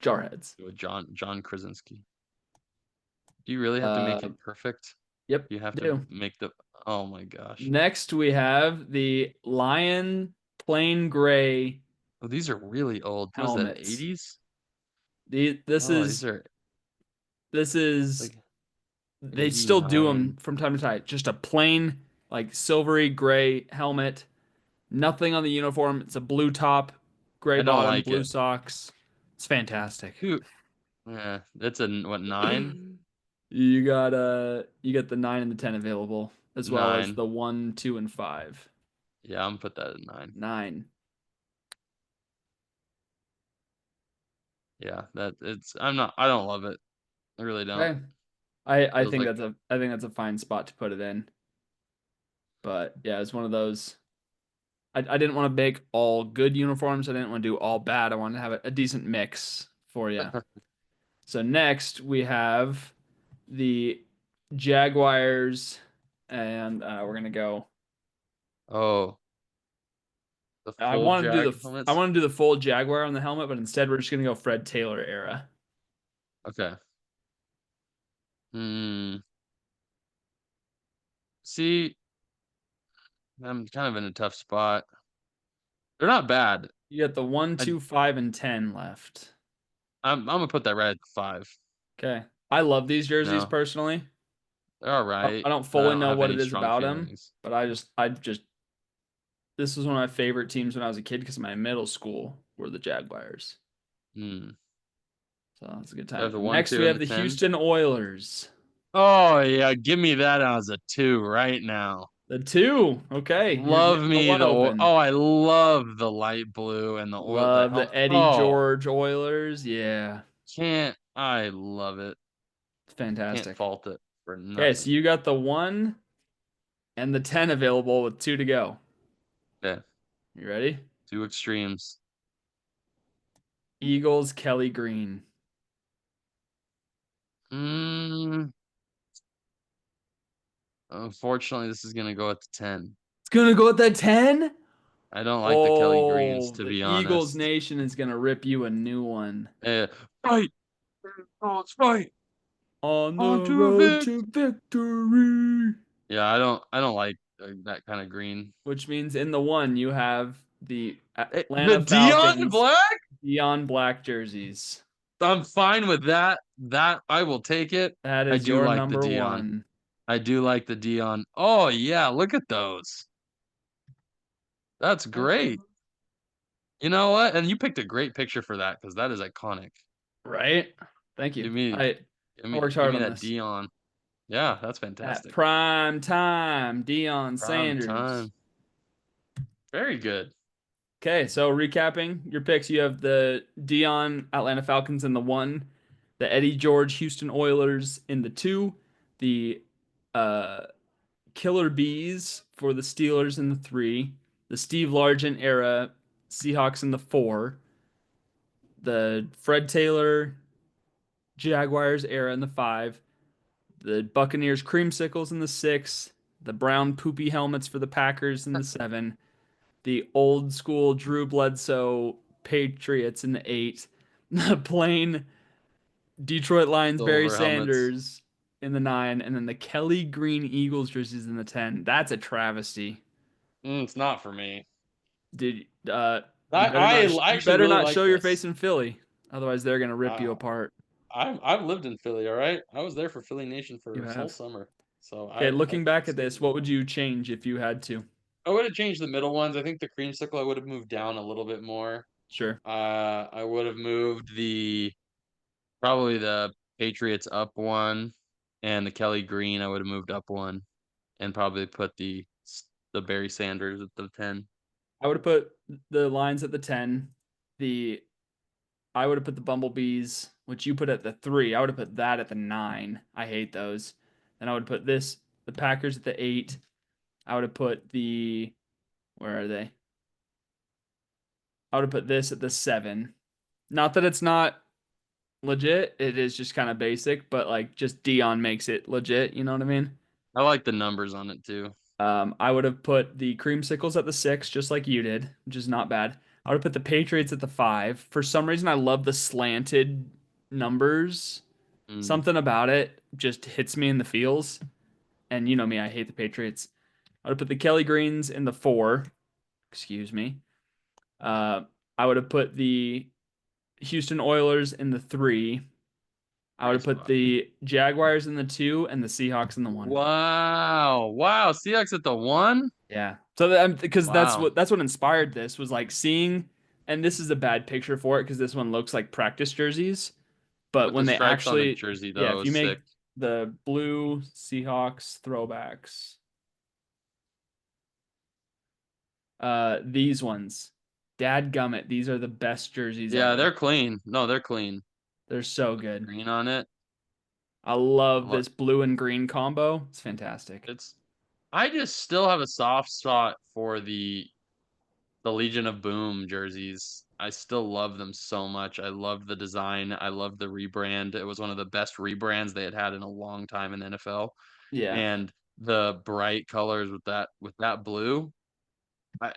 Jarheads. Do a John Krasinski. Do you really have to make Uh, it perfect? yep, You have to do. make the. Oh my gosh. Next we have the Lion plain gray Oh, these are really old. What is that? helmets. 80s? The this Oh, these is are this is like they still do them 89. from time to time. Just a plain like silvery gray helmet. Nothing on the uniform. It's a blue top, gray I don't bottom, like blue it. socks. It's fantastic. Dude, yeah, that's a what, 9? You got the 9 and the 10 available, as well as 9. the 1, 2, and 5. Yeah, I'm gonna put that at 9. 9. Yeah, that it's I'm not I don't love it. I really don't. Okay. Feels like I think that's a fine spot to put it in. But yeah, it's one of those. I didn't want to make all good uniforms. I didn't want to do all bad. I wanted to have a decent mix for you. So next we have the Jaguars, and we're gonna go. oh, the I full want to do Jag I helmets. want to do the full Jaguar on the helmet, but instead we're just gonna go Fred Taylor era. Okay. Hmm. See, I'm kind of in a tough spot. They're not bad. You got the one, I 2, 5, and 10 left. I'm gonna put that right at 5. Okay. I love these jerseys No, personally. they're all right, I don't but I fully don't know have what any it is strong about them, feelings. but I just this was one of my favorite teams when I was a kid because my middle school were the Jaguars. Hmm. So that's a good I have time. the 1, Next, 2, we and have the the 10. Houston Oilers. Oh yeah, give me that as a 2 right now. The 2. Okay, you're Love getting the me one the open. oh, I love the light blue and the oil, the Love helmet. the Eddie Oh, George Oilers. Yeah, can't I love it? it's Can't fantastic. fault it for Okay, so nothing. you got the 1 and the 10 available with 2 to go. Yeah, You ready? two extremes. Eagles, Kelly Green. Mm, Unfortunately, this is gonna go at the 10. It's gonna go at the 10? I don't like the Kelly Greens, Oh, to the be Eagles honest. Nation is gonna rip you a new one. Uh, fight! Oh, let's fight! On On the to a road victory! to victory. Yeah, I don't like that kind of green. Which means in the one you have the The Atlanta Dion Falcons Black? neon black jerseys. I'm fine with that. That I will take it. That I is do your like the number Dion. one. I do like the Dion. Oh yeah, look at those. That's great. You know what? And you picked a great picture for that because that is iconic. Right? Thank you. Give me, I worked give hard me on that this. Dion. Yeah, that's At fantastic. prime time, Deion Prime Sanders. time. Very good. Okay, so recapping your picks, you have the Dion Atlanta Falcons in the one, the Eddie George Houston Oilers in the two, the uh, Killer Bees for the Steelers in the three, the Steve Largent era Seahawks in the four, the Fred Taylor Jaguars era in the five, the Buccaneers creamsicles in the six, the brown poopy helmets for the Packers in the seven, the old school Drew Bledsoe Patriots in the eight, the plain Detroit Lions Barry Silver helmets. Sanders in the nine, and then the Kelly Green Eagles jerseys in the 10. That's a travesty. It's not for me. Did I I you actually better really not like show your face this. in Philly, otherwise they're gonna rip you Uh, apart. I've lived in Philly, all right? I was there for Philly Nation You for this whole have. summer. So Okay, I looking back at stayed this, in what would Philly. you change if you had to? I would have changed the middle ones. I think the creamsicle I would have moved down a little bit more. Sure. I would have moved the probably the Patriots up one, and the Kelly Green I would have moved up one, and probably put the Barry Sanders at the 10. I would have put the lines at the 10. The I would have put the Bumblebees, which you put at the 3. I would have put that at the 9. I hate those. Then I would put the Packers at the 8. I would have put the where are they? I would have put this at the 7. Not that it's not legit, it is just kind of basic, but like just Dion makes it legit, you know what I mean? I like the numbers on it too. I would have put the creamsicles at the 6, just like you did, which is not bad. I would have put the Patriots at the 5. For some reason, I love the slanted numbers. Mm. Something about it just hits me in the feels. And you know me, I hate the Patriots. I would have put the Kelly Greens in the 4. Excuse me. Uh, I would have put the Houston Oilers in the 3. I would Great have put spot. the Jaguars in the 2 and the Seahawks in the 1. Wow. Wow. Seahawks at the 1? Yeah. So that, because Wow. that's what inspired this was like seeing, and this is a bad picture for it because this one looks like practice jerseys, but With when the they stripes on the actually, jersey yeah, though if you is sick. make the blue Seahawks throwbacks, these ones, dadgummit, these are the best jerseys Yeah, they're ever. clean. No, they're clean. They're so With the good. green on it. I love Look, this blue and green combo. It's fantastic. it's I just still have a soft spot for the Legion of Boom jerseys. I still love them so much. I love the design. I love the rebrand. It was one of the best rebrands they had had in a long time in the NFL. Yeah. And the bright colors with that blue, I,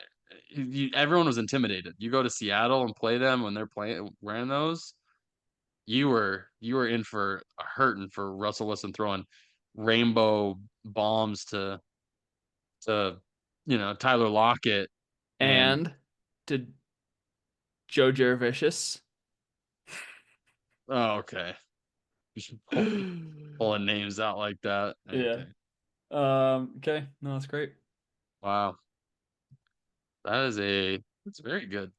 everyone was intimidated. You go to Seattle and play them when they're playing wearing those, you were in for a hurting for Russell Wilson throwing rainbow bombs to Tyler Lockett and And to Joe Jervicius. oh okay. Pulling names out like that. Yeah. Okay. Okay. No, that's great. Wow. That's very good.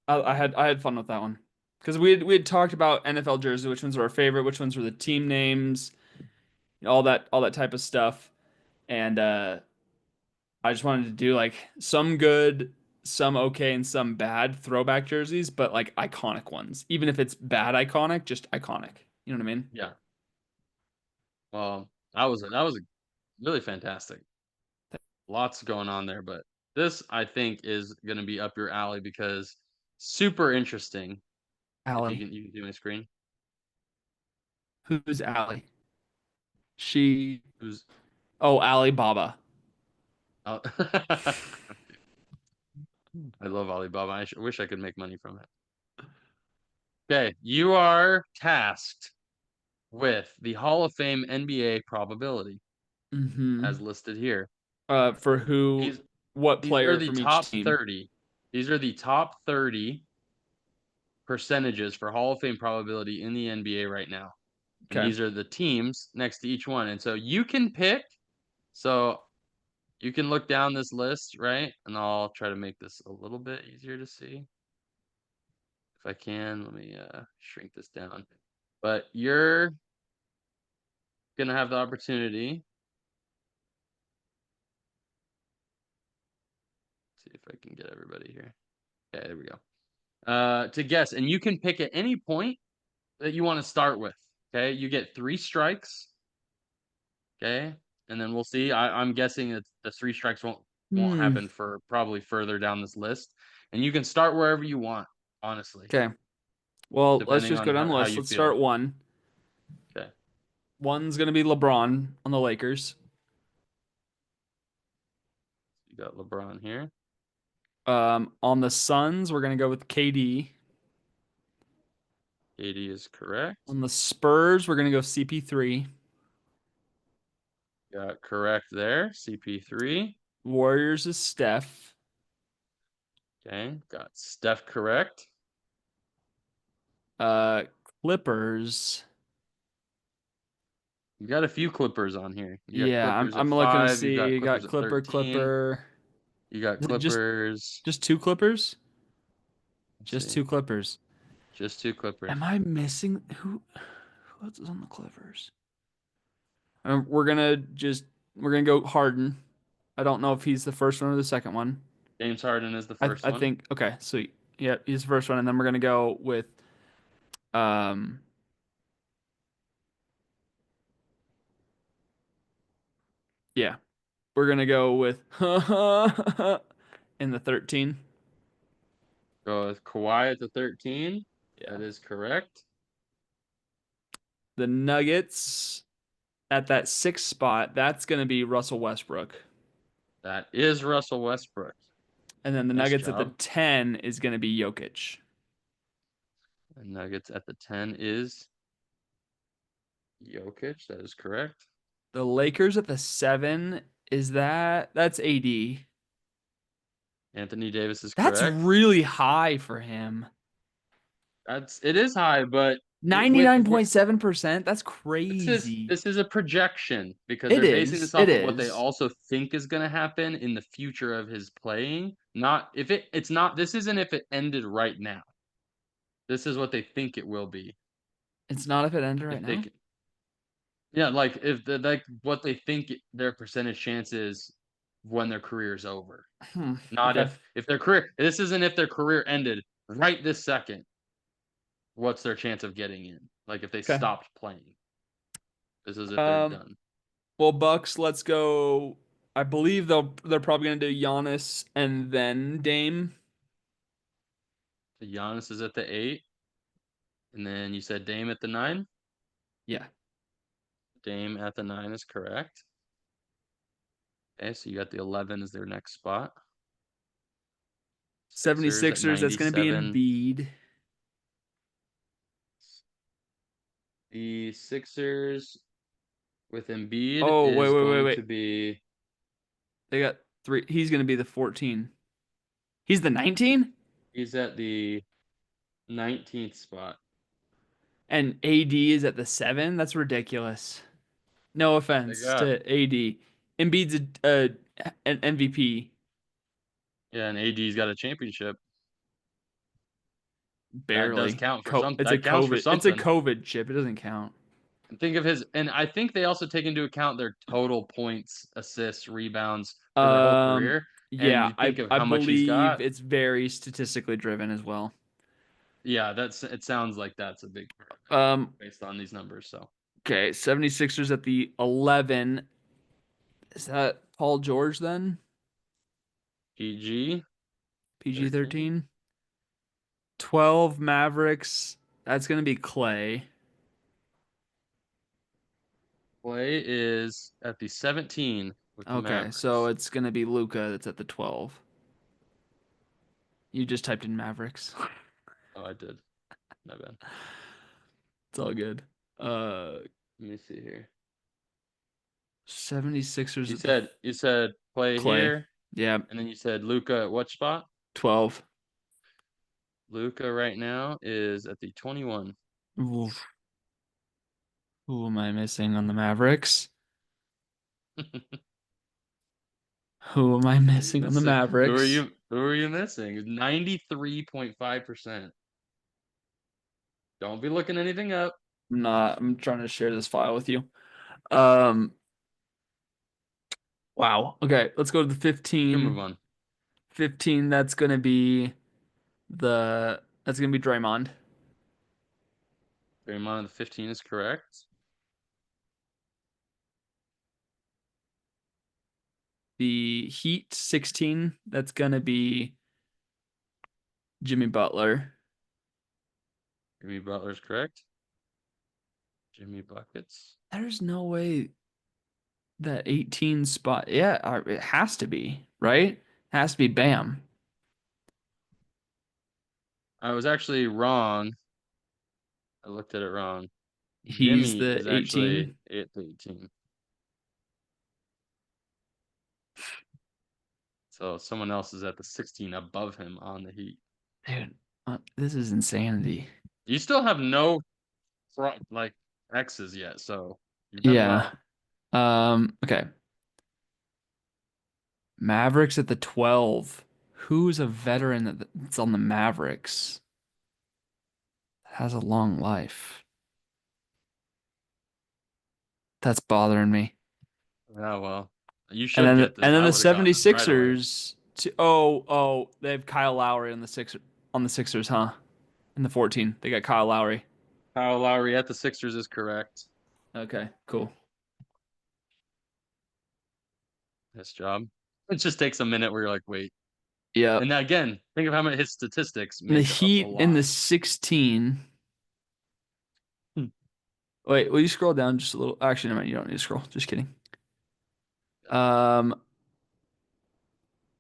I had fun with that one because we had talked about NFL jerseys, which ones were our favorite, which ones were the team names, all that type of stuff, and I just wanted to do like some good, some okay, and some bad throwback jerseys, but like iconic ones. Even if it's bad iconic, just iconic. You know what I mean? Yeah. Well, that was really fantastic. Lots going on there, but this I think is going to be up your alley because super interesting. If Allie. you can see my screen. Who's Allie? She. Who's Oh, Alibaba. Oh, I love Alibaba. Wish I could make money from it. Okay, you are tasked with the Hall of Fame NBA probability Mm-hmm. as listed here. For who, These what these are player the from each top team? 30. These are the top 30 percentages for Hall of Fame probability in the NBA right now. And Okay. these are the teams next to each one. And so you can pick. So you can look down this list, right? And I'll try to make this a little bit easier to see. If I can, let me shrink this down. But you're going to have the opportunity. See if I can get everybody here. Okay, there we go. To guess, and you can pick at any point that you want to start with. Okay, you get 3 strikes. Okay, and then we'll see. I'm guessing that the 3 strikes won't Hmm. happen for probably further down this list, and you can start wherever you want, honestly, Okay. Well, let's depending just on go down the how list. you Let's feel. start one. Okay, One's gonna be LeBron on the Lakers. you got LeBron here. On the Suns, we're gonna go with KD. 80 is correct. On the Spurs, we're gonna go CP3. Got correct there. CP3. Warriors is Steph. Okay, got Steph correct. Uh, Clippers. You got a few Clippers on here. You got Yeah, I'm Clippers at I'm looking to 5. You see. got You got Clippers at Clipper, 13. Clipper. You got Is it Clippers. just two Clippers? Let's Just see. two Clippers. Just 2 Am Clippers. I missing who else is on the Clippers? We're gonna go Harden. I don't know if he's the first one or the second one. James Harden is the I first I one. think okay, sweet. Yeah, he's the first one, and then we're gonna go with um yeah. We're gonna go with in the 13. Go with Kawhi at the 13. Yeah. That is correct. The Nuggets at that sixth spot, that's gonna be Russell Westbrook. That is Russell Westbrook. And then the Nice Nuggets at the job. 10 is gonna be Jokic. And Nuggets at the 10 is Jokic. That is correct. The Lakers at the 7 that's AD. Anthony Davis is That's correct. really high for him. It is high, but we're 99.7%. That's this is crazy. this is a projection because It they're basing is. this It off of what they is. also think is going to happen in the future of his playing. Not if it's not. This isn't if it ended right now. This is what they think it will be It's not if it ended right if they now. can. Yeah, like if the like what they think their percentage chance is when their career is over. Not Okay. if their career. This isn't if their career ended right this second. What's their chance of getting in? Like if they Okay. stopped playing. This is if they're Um, done. well, Bucks, let's go. I believe they're probably gonna do Giannis and then Dame. So Giannis is at the 8, and then you said Dame at the 9. Yeah. Dame at the 9 is correct. Okay, so you got the 11 is their next spot. Sixers at 76ers, that's gonna be 97. Embiid. The Sixers with Embiid Oh, wait, is wait, wait, going to wait. be They got three. He's gonna be the 14. He's the 19? he's at the 19th spot. And AD is at the 7? That's ridiculous. No They offense got to AD. Embiid's an MVP. yeah, and AD's got a championship. That does Barely. count for some It's a that counts for something. COVID chip. It doesn't count. And think of his and I think they also take into account their total points, assists, rebounds for their whole Um, career. And yeah, you think of I how much he's believe got. it's very statistically driven as well. Yeah, it sounds like that's a big part of it Um, based on these numbers. So okay, 76ers at the 11. Is that Paul George then? PG PG 13. 13. 12 Mavericks. That's going to be Clay. Clay is at the 17 with the Okay, so Mavericks. it's gonna be Luca that's at the 12. You just typed in Mavericks. Oh, I did. My bad. It's all good. Uh, Let me see here. 76ers You at the said you said Clay Clay. here, Yeah, and then you said Luca at what spot? 12. Luca right now is at the 21. Oof. Who am I missing on the Mavericks? Who am I Who are you missing on the missing? Who are Mavericks? you who are you missing? 93.5%. Don't be looking anything up. I'm trying to share this file with you. Um, wow. Okay, let's go to the You can move 15. on. 15, that's gonna be Draymond. Draymond on the 15 is correct. The Heat 16, that's gonna be Jimmy Butler. Jimmy Butler's correct. Jimmy Buckets. There's no way that 18 spot. Yeah, it has to be, right? It has to be Bam. I was actually wrong. I looked at it wrong. He's Jimmy the is actually 18. at 18. So someone else is at the 16 above him on the Heat. Dude, this is insanity. You still have no front like X's yet, so you've done Yeah. well. Okay. Mavericks at the 12. Who's a veteran that's on the Mavericks? Has a long life. That's bothering me. Yeah, well, you And should then get this. and then I the would have gotten this right away. 76ers they have Kyle Lowry on the Sixers, huh? In the 14. They got Kyle Lowry. Kyle Lowry at the Sixers is correct. Okay, cool. Nice job. It just takes a minute where you're like, wait. Yep. And now again, think of how many his statistics And the make up a Heat in the lot. 16. Hmm. Wait, will you scroll down just a little? Actually, never mind. You don't need to scroll. Just kidding. Got it. Um,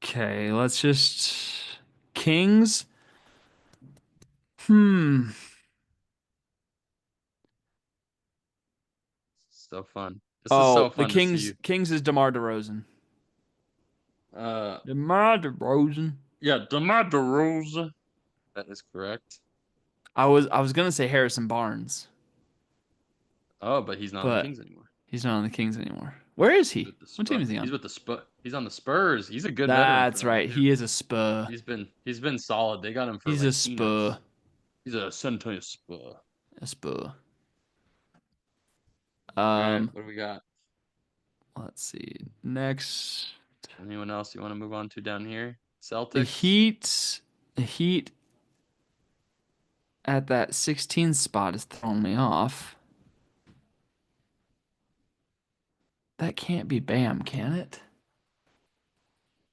okay, let's just Kings. Hmm. So fun. This is so Oh, the fun to see Kings. you. Kings is DeMar DeRozan. Uh, DeMar DeRozan. yeah, DeMar DeRozan. That is correct. I was gonna say Harrison Barnes, Oh, but he's not on the but Kings anymore. he's not on the Kings anymore. Where is He's he? with the What team Spurs. is he He's on? with the Spurs. He's on the Spurs. He's a good veteran for That's them right. too. He is a Spur. He's been solid. They got him for He's a like Spur. peanuts. He's a San Antonio Spur. A Spur. All right, Um, what do we got? let's see. Next, Anyone else you want to move on to down here? the Celtics. Heat. The Heat at that 16 spot is throwing me off. That can't be Bam, can it?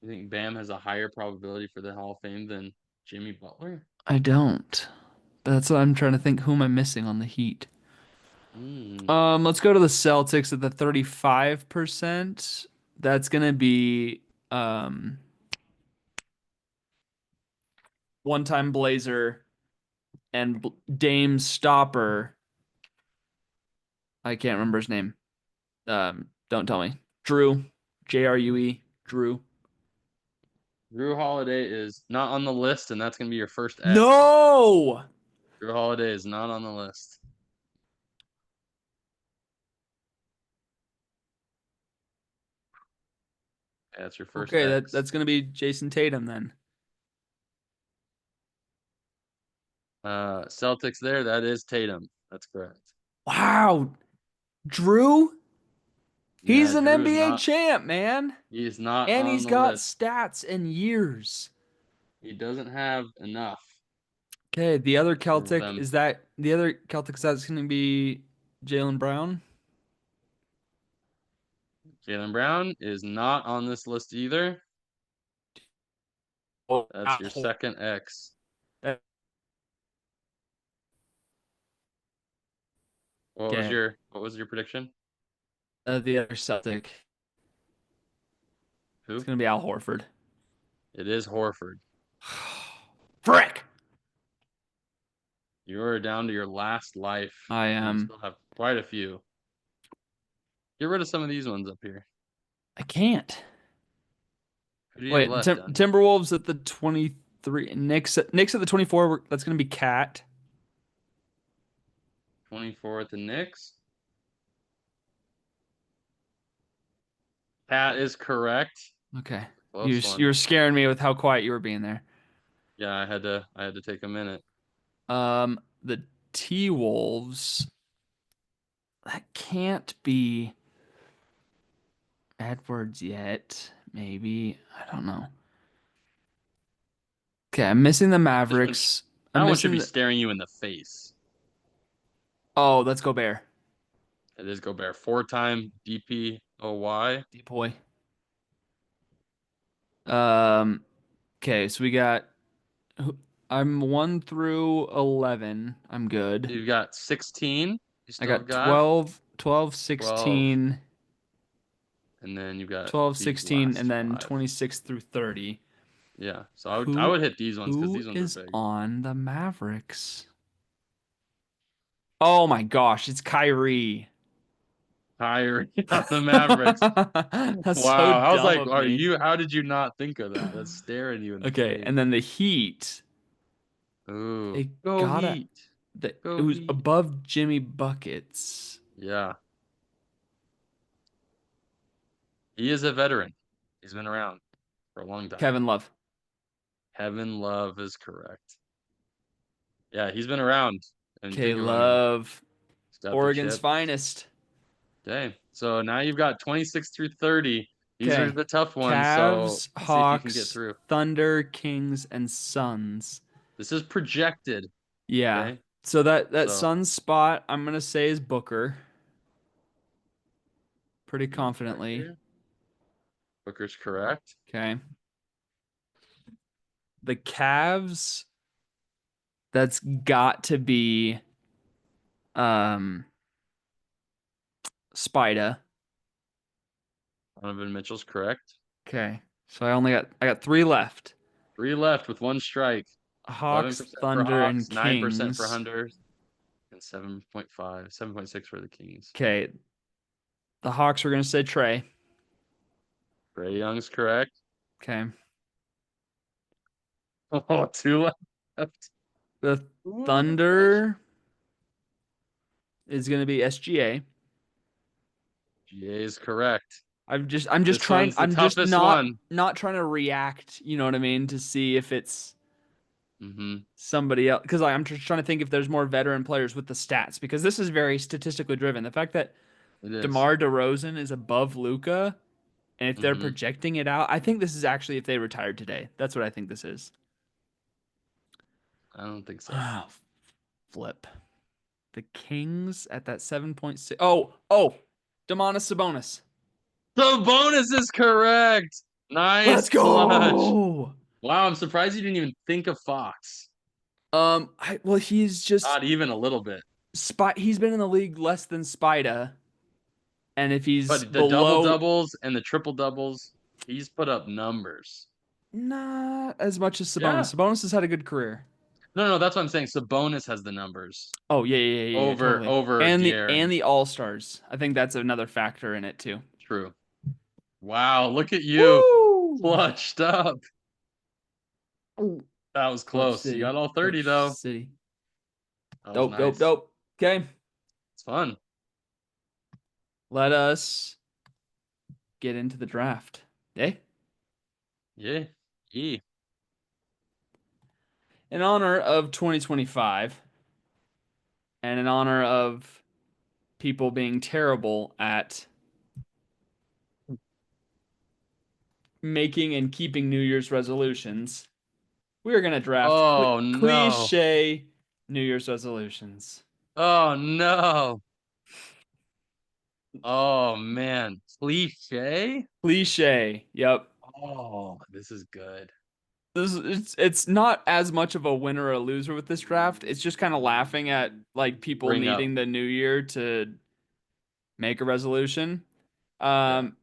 You think Bam has a higher probability for the Hall of Fame than Jimmy Butler? I don't. That's what I'm trying to think. Who am I missing on the Heat? Hmm. Let's go to the Celtics at the 35%. That's gonna be um one-time Blazer and Dame Stopper. I can't remember his name. Don't tell me. Drew, Jrue, Drew. Drew Holiday is not on the list, and that's gonna be your first X. No. Drew Holiday is not on the list. That's your first Okay, X. that's gonna be Jason Tatum then. Celtics there. That is Tatum. That's correct. Wow, Drew, he's Yeah, an Drew is NBA not. champ, man. He is not And on he's the got list. stats and years. He doesn't have enough Okay, the other for Celtic them. is that the other Celtic that's going to be Jalen Brown. Jalen Brown is not on this list either. Oh, That's your wow. second X. What was Okay, your prediction? The other Celtic. It's Who? gonna be Al Horford. It is Horford. Frick! You're down to your last life, I and you am. still have quite a few. Get rid of some of these ones up here. I can't. Who do you have Wait, left down here? Timberwolves at the 23. Knicks at the 24. That's gonna be Cat. 24th the Knicks. Pat is correct. Okay. Close You one. were scaring me with how quiet you were being there. Yeah, I had to take a minute. The T Wolves. That can't be Edwards yet. Maybe. I don't know. Okay, I'm missing the This one, Mavericks. that I'm one should missing be the. staring you in the face. Oh, let's go Bear. It is Gobert. Four-time DPOY. Deep boy. Um. Okay, so we got. I'm 1 through 11. I'm good. You've got 16. You I still have got got 12, 12, 16, and then you've got 12, these 16, last and then five. 26 through 30. Yeah, so I Who would hit these ones because who these ones are is big. on the Mavericks? Oh my gosh, it's Kyrie. Kyrie on the Mavericks. That's so Wow, I was dumb like, of are me. you? How did you not think of that? That's staring you in the Okay, face. and then the Heat, Ooh, they go gotta Heat, it go was Heat. above Jimmy Buckets. Yeah, he is a veteran. He's been around for a long time. Kevin Love. Kevin Love is correct. Yeah, he's been around and took Okay, it. I mean, Love. he's got the Oregon's chip. finest. Okay, so now you've got 26 through 30. These are Okay. the tough ones, so Cavs, let's see if you can get Hawks, through. Thunder, Kings, and Suns. This is projected. Yeah. Okay, So that so Suns spot I'm gonna say is Booker pretty let me look right confidently. here. Booker's correct. Okay. The Cavs, that's got to be um Spida. Donovan Mitchell's correct. Okay. So I got three left. Three left with one strike. Hawks, 11% for Thunder, and Hawks, 9% for Kings. Hunters, and 7.5, 7.6 for the Kings. Okay. The Hawks are gonna say Trey. Ray Young's correct. Okay. Oh, two left. The Ooh. Thunder is gonna be SGA. GA is correct. I'm just This trying one's the I'm just toughest not one. not trying to react, you know what I mean, to see if it's Mm-hmm. somebody else because I'm just trying to think if there's more veteran players with the stats because this is very statistically driven. The fact that It is. DeMar DeRozan is above Luca and if they're Mm-hmm. projecting it out, I think this is actually if they retired today. That's what I think this is. I don't think so. Oh, flip. The Kings at that 7.6. Oh, Domantas Sabonis. The bonus is correct. Let's Nice clutch. go. Wow, I'm surprised you didn't even think of Fox. Well, he's just Not even a little bit. He's been in the league less than Spida, and if he's But the double below, doubles and the triple doubles, he's put up numbers. not as much as Yeah. Sabonis. Sabonis has had a good career. No, no, that's what I'm saying. Sabonis has the numbers Oh yeah, over totally. over And the De'Aaron. All Stars. I think that's another factor in it too. True. Wow, look at you. Woo! Clutched up. That was Clutch close. You City, got all 30 Clutch though. City. That was nice. Dope. Okay, It's fun. let us get into the draft. Okay. Yeah. E. In honor of 2025 and in honor of people being terrible at making and keeping New Year's resolutions, we are going to draft Oh no. cliche New Year's resolutions. Oh no. Oh man. Cliche? Cliche. Yep. Oh, this is good. It's not as much of a winner or a loser with this draft. It's just kind of laughing at like people Bring up. needing the new year to make a resolution. Yeah. Um,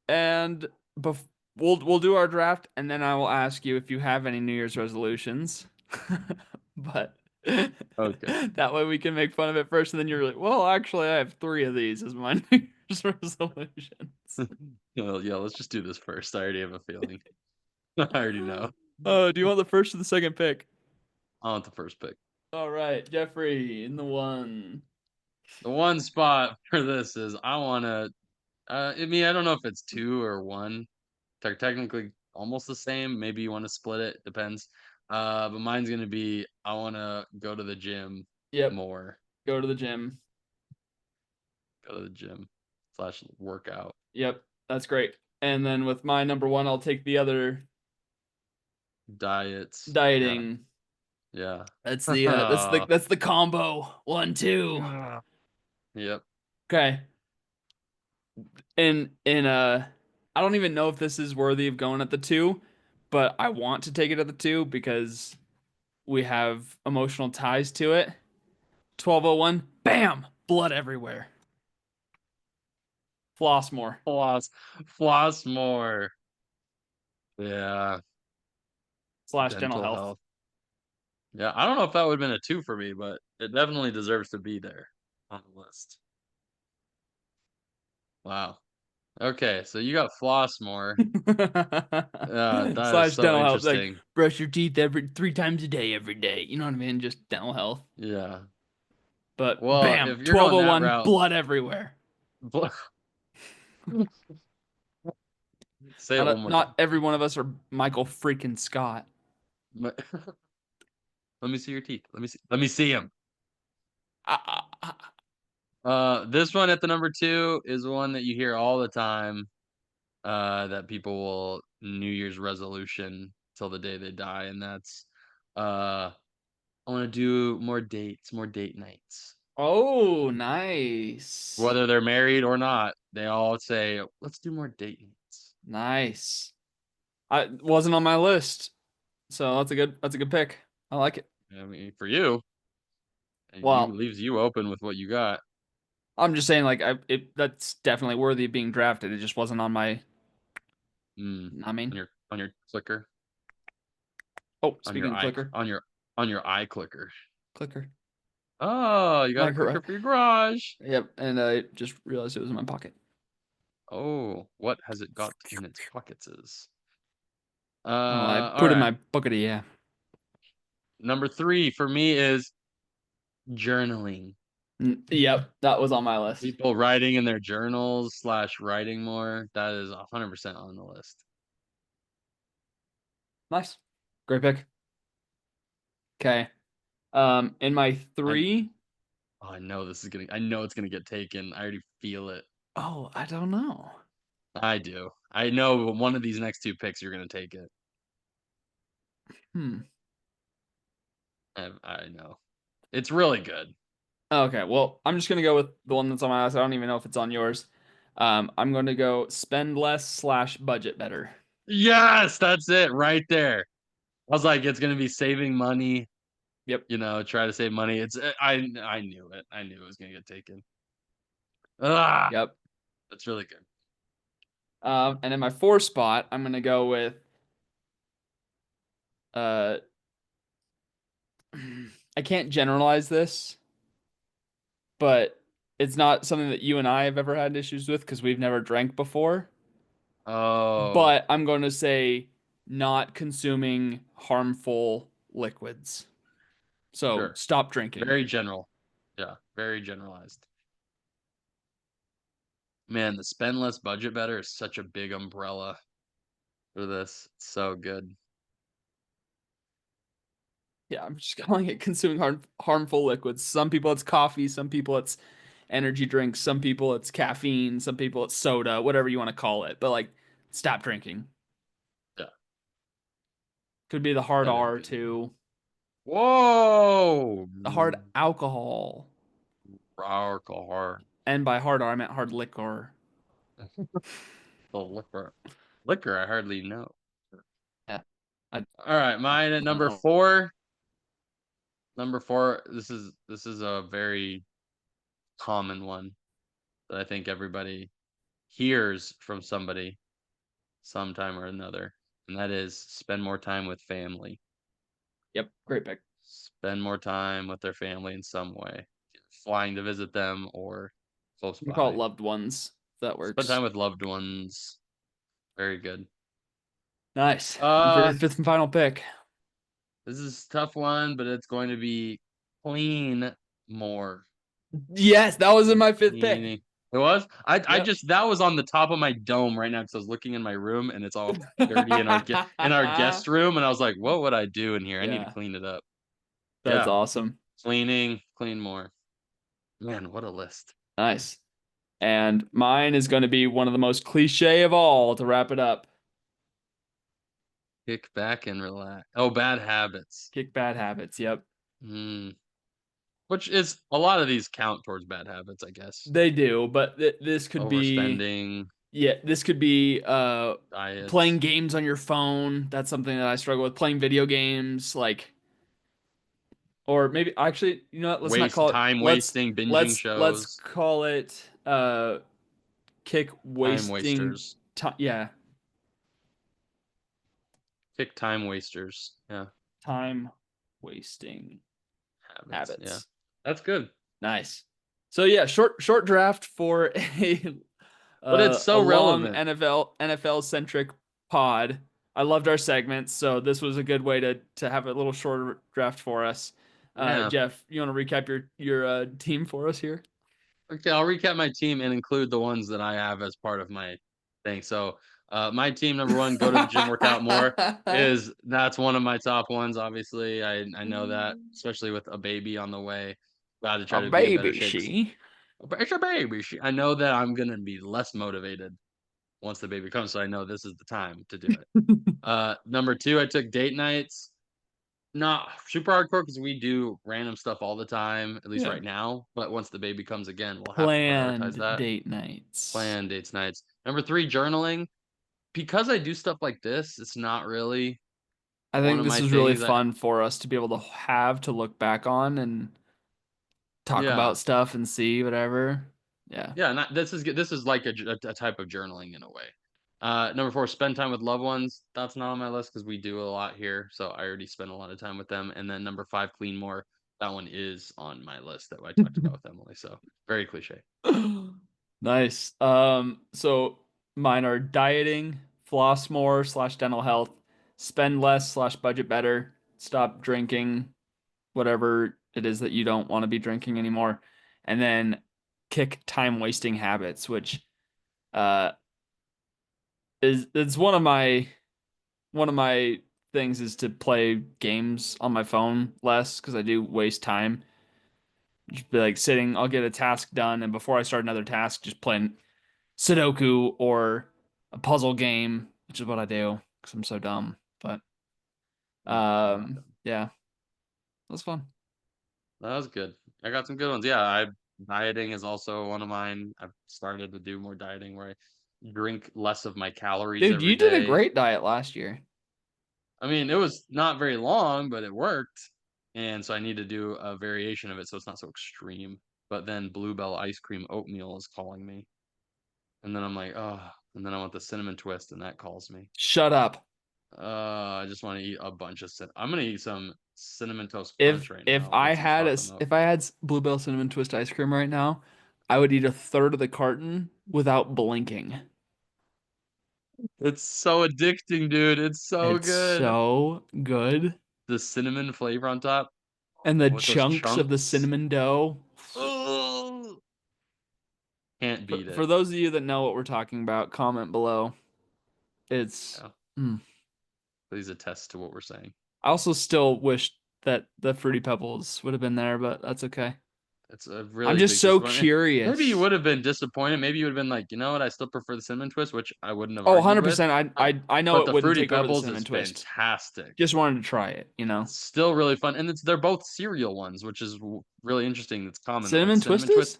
and bef we'll do our draft, and then I will ask you if you have any New Year's resolutions. But Okay. that way we can make fun of it first, and then you're like, well, actually, I have three of these as my New Year's resolutions. Well, yeah, let's just do this first. I already have a feeling. I already know. Do you want the first or the second pick? I want the first pick. All right, Jeffrey in the one. The one spot for this is I want to. I mean, I don't know if it's two or one. They're technically almost the same. Maybe you want to split it. Depends. But mine's gonna be I want to go to the gym Yep, more. go to the gym. Go to the gym slash workout Yep, that's great. And then with my number one, I'll take the other diets. Yeah, dieting. yeah. That's the combo. 1, 2. Yep. Okay. In I don't even know if this is worthy of going at the two, but I want to take it at the two because we have emotional ties to it. 1201, bam, blood everywhere. Floss more. Floss, floss more. Yeah. Slash dental Dental health. health. Yeah, I don't know if that would have been a two for me, but it definitely deserves to be there on the list. Wow. Okay, so you got floss more. That is Slash so dental health. Like interesting. brush your teeth every 3 times a day, every day. You know what I mean? Just dental health. Yeah. But Well, bam, if you're going that 1201, route, blood everywhere. say it one more Not time. every one of us are Michael freaking Scott. Let me see your teeth. Let me see. Let me see them. Ah, ah, ah. This one at the number two is one that you hear all the time. That people will New Year's resolution till the day they die, and that's I want to do more dates, more date nights. Oh, nice. Whether they're married or not, they all say, "Let's do more date nights." Nice. I wasn't on my list, so that's a good pick. I like it. I mean, for you, you Well, leaves you open with what you got. I'm just saying like that's definitely worthy of being drafted. It just wasn't on my I mean, On your clicker, oh, speaking of clicker, on your eye clicker. clicker. Oh, you got a Like her. clicker for your garage. Yep, and I just realized it was in my pocket. Oh, what has it got in its pockets? Is Oh, I all put in right. my buckety, yeah. Number three for me is journaling. Yep, that was on my list. People writing in their journals slash writing more. That is 100% on the list. Nice. Great pick. Okay. In my I three, I know this is gonna. I know it's gonna get taken. I already feel it. oh, I don't know. I do. I know one of these next two picks you're gonna take it. Hmm. I know. It's really good. Okay, well, I'm just gonna go with the one that's on my list. I don't even know if it's on yours. I'm going to go spend less slash budget better. Yes, that's it right there. I was like, it's gonna be saving money. Yep. Try to save money. I knew it. I knew it was gonna get taken. Ah, Yep. that's really good. And in my four spot, I'm gonna go with uh I can't generalize this, but it's not something that you and I have ever had issues with because we've never drank before. Oh, But I'm going to say not consuming harmful liquids. So sure. stop drinking. Very general. Yeah, very generalized. Man, the spend less, budget better is such a big umbrella for this. It's so good. Yeah, I'm just calling it consuming harmful liquids. Some people it's coffee, some people it's energy drinks, some people it's caffeine, some people it's soda, whatever you want to call it. But like, stop drinking. Yeah, Could be the hard that is R good. too. Whoa! The hard alcohol. Alcohol. And by hard R, I meant hard liquor. The liquor. Liquor, I hardly know. Yeah. I All right, mine at don't number know. four. Number four, this is a very common one that I think everybody hears from somebody sometime or another, and that is spend more time with family. Yep, great pick. Spend more time with their family in some way, flying to visit them or close You can call it by. loved ones. That Spend works. time with loved ones. Very good. Nice. And for Uh, your fifth and final pick. this is a tough one, but it's going to be clean more. Yes, that was in my fifth pick. Cleaning. It was? I Yep. just that was on the top of my dome right now because I was looking in my room and it's all dirty in our guest room and I was like, what would I do in here? I need to Yeah, clean it up. that's Yeah. awesome. Clean more. Man, what a list. Nice. And mine is going to be one of the most cliche of all to wrap it up. Kick back and relax. Oh, bad habits. Kick bad habits. Yep. Hmm. Which is a lot of these count towards bad habits, I guess. They do, but this could be Overspending, yeah, this could be playing diets, games on your phone. That's something that I struggle with. Playing video games like or maybe actually, you know what, let's not waste call it time let's wasting, binging let's shows, call it kick time wasting wasters. time, yeah, Kick time wasters. Yeah. time wasting Habits. Yeah. habits. That's good. Nice. So yeah, short draft for But it's a so long relevant. NFL centric pod. I loved our segments, so this was a good way to have a little shorter draft for us. Yeah. Jeff, you want to recap your team for us here? Okay, I'll recap my team and include the ones that I have as part of my thing. So, my team number one, go to the gym, work out more, is that's one of my top ones. Obviously, I know that, especially with a baby on the way, got to try A to be in better baby, shape. she. It's a baby. I know that I'm gonna be less motivated once the baby comes, so I know this is the time to do it. Number two, I took date nights. Not super hardcore because we do random stuff all the time, at least Yeah. right now. But once the baby comes again, we'll have to prioritize Planned that. date nights. Plan dates nights. Number three, journaling. Because I do stuff like this, it's not really I one think of this my is really things. fun for us to be able to have to look back on and talk Yeah, about stuff and see whatever. Yeah. yeah. Not this is like a type of journaling in a way. Number four, spend time with loved ones. That's not on my list because we do a lot here, so I already spend a lot of time with them. And then number five, clean more. That one is on my list that I talked about with Emily. So very cliche. Nice. So mine are dieting, floss more slash dental health, spend less slash budget better, stop drinking, whatever it is that you don't want to be drinking anymore, and then kick time wasting habits, which uh is it's one of my things is to play games on my phone less because I do waste time. Just be like sitting, I'll get a task done, and before I start another task, just playing Sudoku or a puzzle game, which is what I do because I'm so dumb. But You're not done. yeah, that's fun. That was good. I got some good ones. Yeah, I dieting is also one of mine. I've started to do more dieting where I drink less of my calories Dude, every you did a day. great diet last year. I mean, it was not very long, but it worked. And so I need to do a variation of it so it's not so extreme. But then Bluebell ice cream oatmeal is calling me. And then I'm like, oh, and then I want the cinnamon twist and that calls me. Shut up. I just want to eat a bunch of I'm gonna eat some cinnamon toast If crunch right if now. I'll I get some had chocolate milk. if I had Bluebell cinnamon twist ice cream right now, I would eat a third of the carton without blinking. It's so addicting, dude. It's so It's good. so good. The cinnamon flavor on top And the with those chunks of the chunks. cinnamon dough. Ugh. Can't For, beat for it. those of you that know what we're talking about, comment below. It's Yeah. mm. Please attest to what we're saying. I also still wish that the Fruity Pebbles would have been there, but that's okay. It's a I'm really just big so disappointment. Maybe you curious. would have been disappointed. Maybe you would have been like, you know what? I still prefer the cinnamon twist, which I wouldn't have Oh, argued with. 100%. I know But it the wouldn't fruity take over the pebbles cinnamon is twist. fantastic. Just wanted to try it, you know. It's still really fun, and they're both cereal ones, which is really interesting. That's common. Like Cinnamon twist cinnamon twist. is?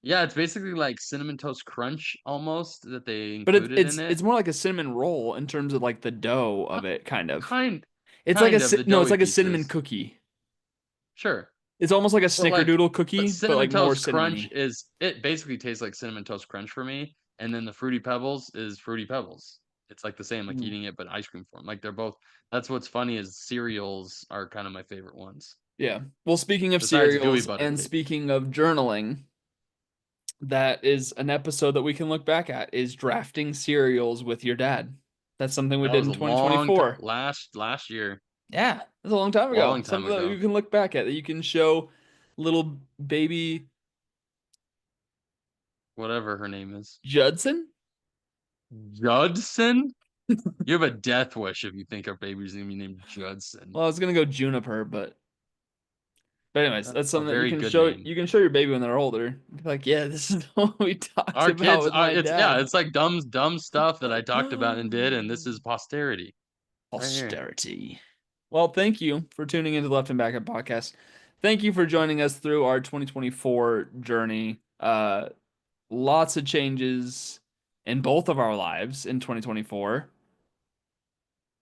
Yeah, it's basically like cinnamon toast crunch almost that they But it's included in it's it. it's more like a cinnamon roll in terms of like the dough Ki- of it, kind of. Kind, It's like kind of the no, it's doughy like a cinnamon pieces. cookie. Sure, It's almost like a but like, snickerdoodle but cookie, but cinnamon like more toast crunch cinnamony. is it basically tastes like cinnamon toast crunch for me, and then the Fruity Pebbles is Fruity Pebbles. It's like the same, like Mm. eating it, but ice cream form. Like they're both. That's what's funny is cereals are kind of my favorite ones. Yeah. Well, speaking of Besides Gooey cereals Butter and Baby. speaking of journaling, that is an episode that we can look back at is drafting cereals with your dad. That's something we That did was in a long time 2024. last year, Yeah, that's a long time ago. long time Something that ago. you can look back at that you can show little baby Whatever her name is, Judson. Judson. You have a death wish if you think our baby's gonna be named Judson. Well, I was gonna go Juniper, but anyways, That's that's a something that very good name. you can show your baby when they're older. Be like, yeah, this is what we talked Our about kids with are my it's yeah, dad. it's like dumb stuff that I talked about and did, and this is posterity right here. Austerity. Well, thank you for tuning into the Left and Backup podcast. Thank you for joining us through our 2024 journey. Lots of changes in both of our lives in 2024.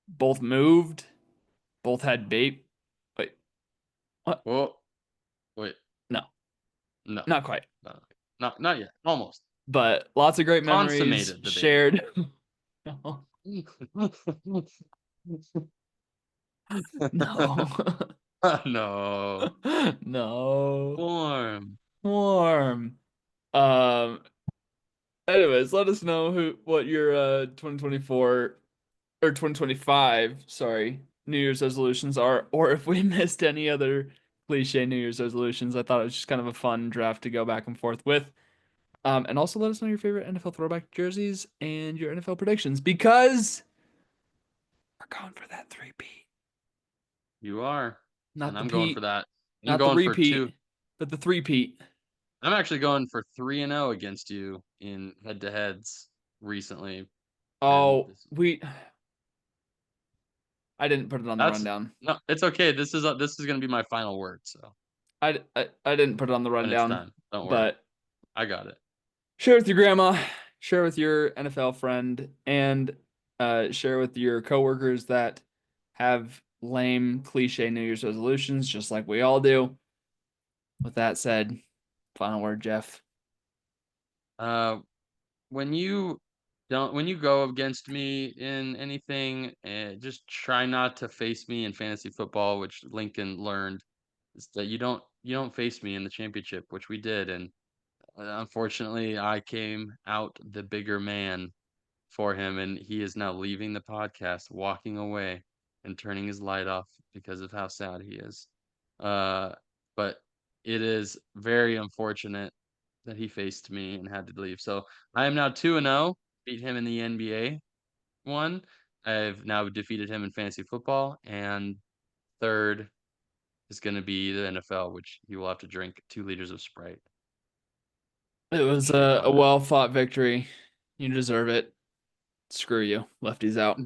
Both moved, both had babe. Wait, what? Well, wait, No, no, not quite. no, not yet. Almost But lots of great memories consummated the baby. shared. No, no, No, no. warm. Warm. Um, anyways, let us know what your 2024 or 2025, sorry, New Year's resolutions are, or if we missed any other cliche New Year's resolutions. I thought it was just kind of a fun draft to go back and forth with. And also let us know your favorite NFL throwback jerseys and your NFL predictions because we're going for that three-peat. You are, Not and the I'm going for Pete, that. I'm not the going for two. repeat, but the three-peat. I'm actually going for 3-0 against you in head-to-heads recently, and Oh, this I didn't put it on the that's rundown. no, it's okay. This is gonna be my final word, so I didn't put it on the when it's rundown, time, don't worry, but I got it. share with your grandma, share with your NFL friend, and share with your coworkers that have lame cliche New Year's resolutions, just like we all do. With that said, final word, Jeff. Uh, when you when you go against me in anything, just try not to face me in fantasy football, which Lincoln learned is that you don't face me in the championship, which we did, and unfortunately, I came out the bigger man for him, and he is now leaving the podcast, walking away, and turning his light off because of how sad he is. Uh, but it is very unfortunate that he faced me and had to leave. So I am now 2-0, beat him in the NBA one. I've now defeated him in fantasy football, and third is going to be the NFL, which he will have to drink 2 liters of Sprite It was straight a down. well fought victory. You deserve it. Screw you. Lefties out.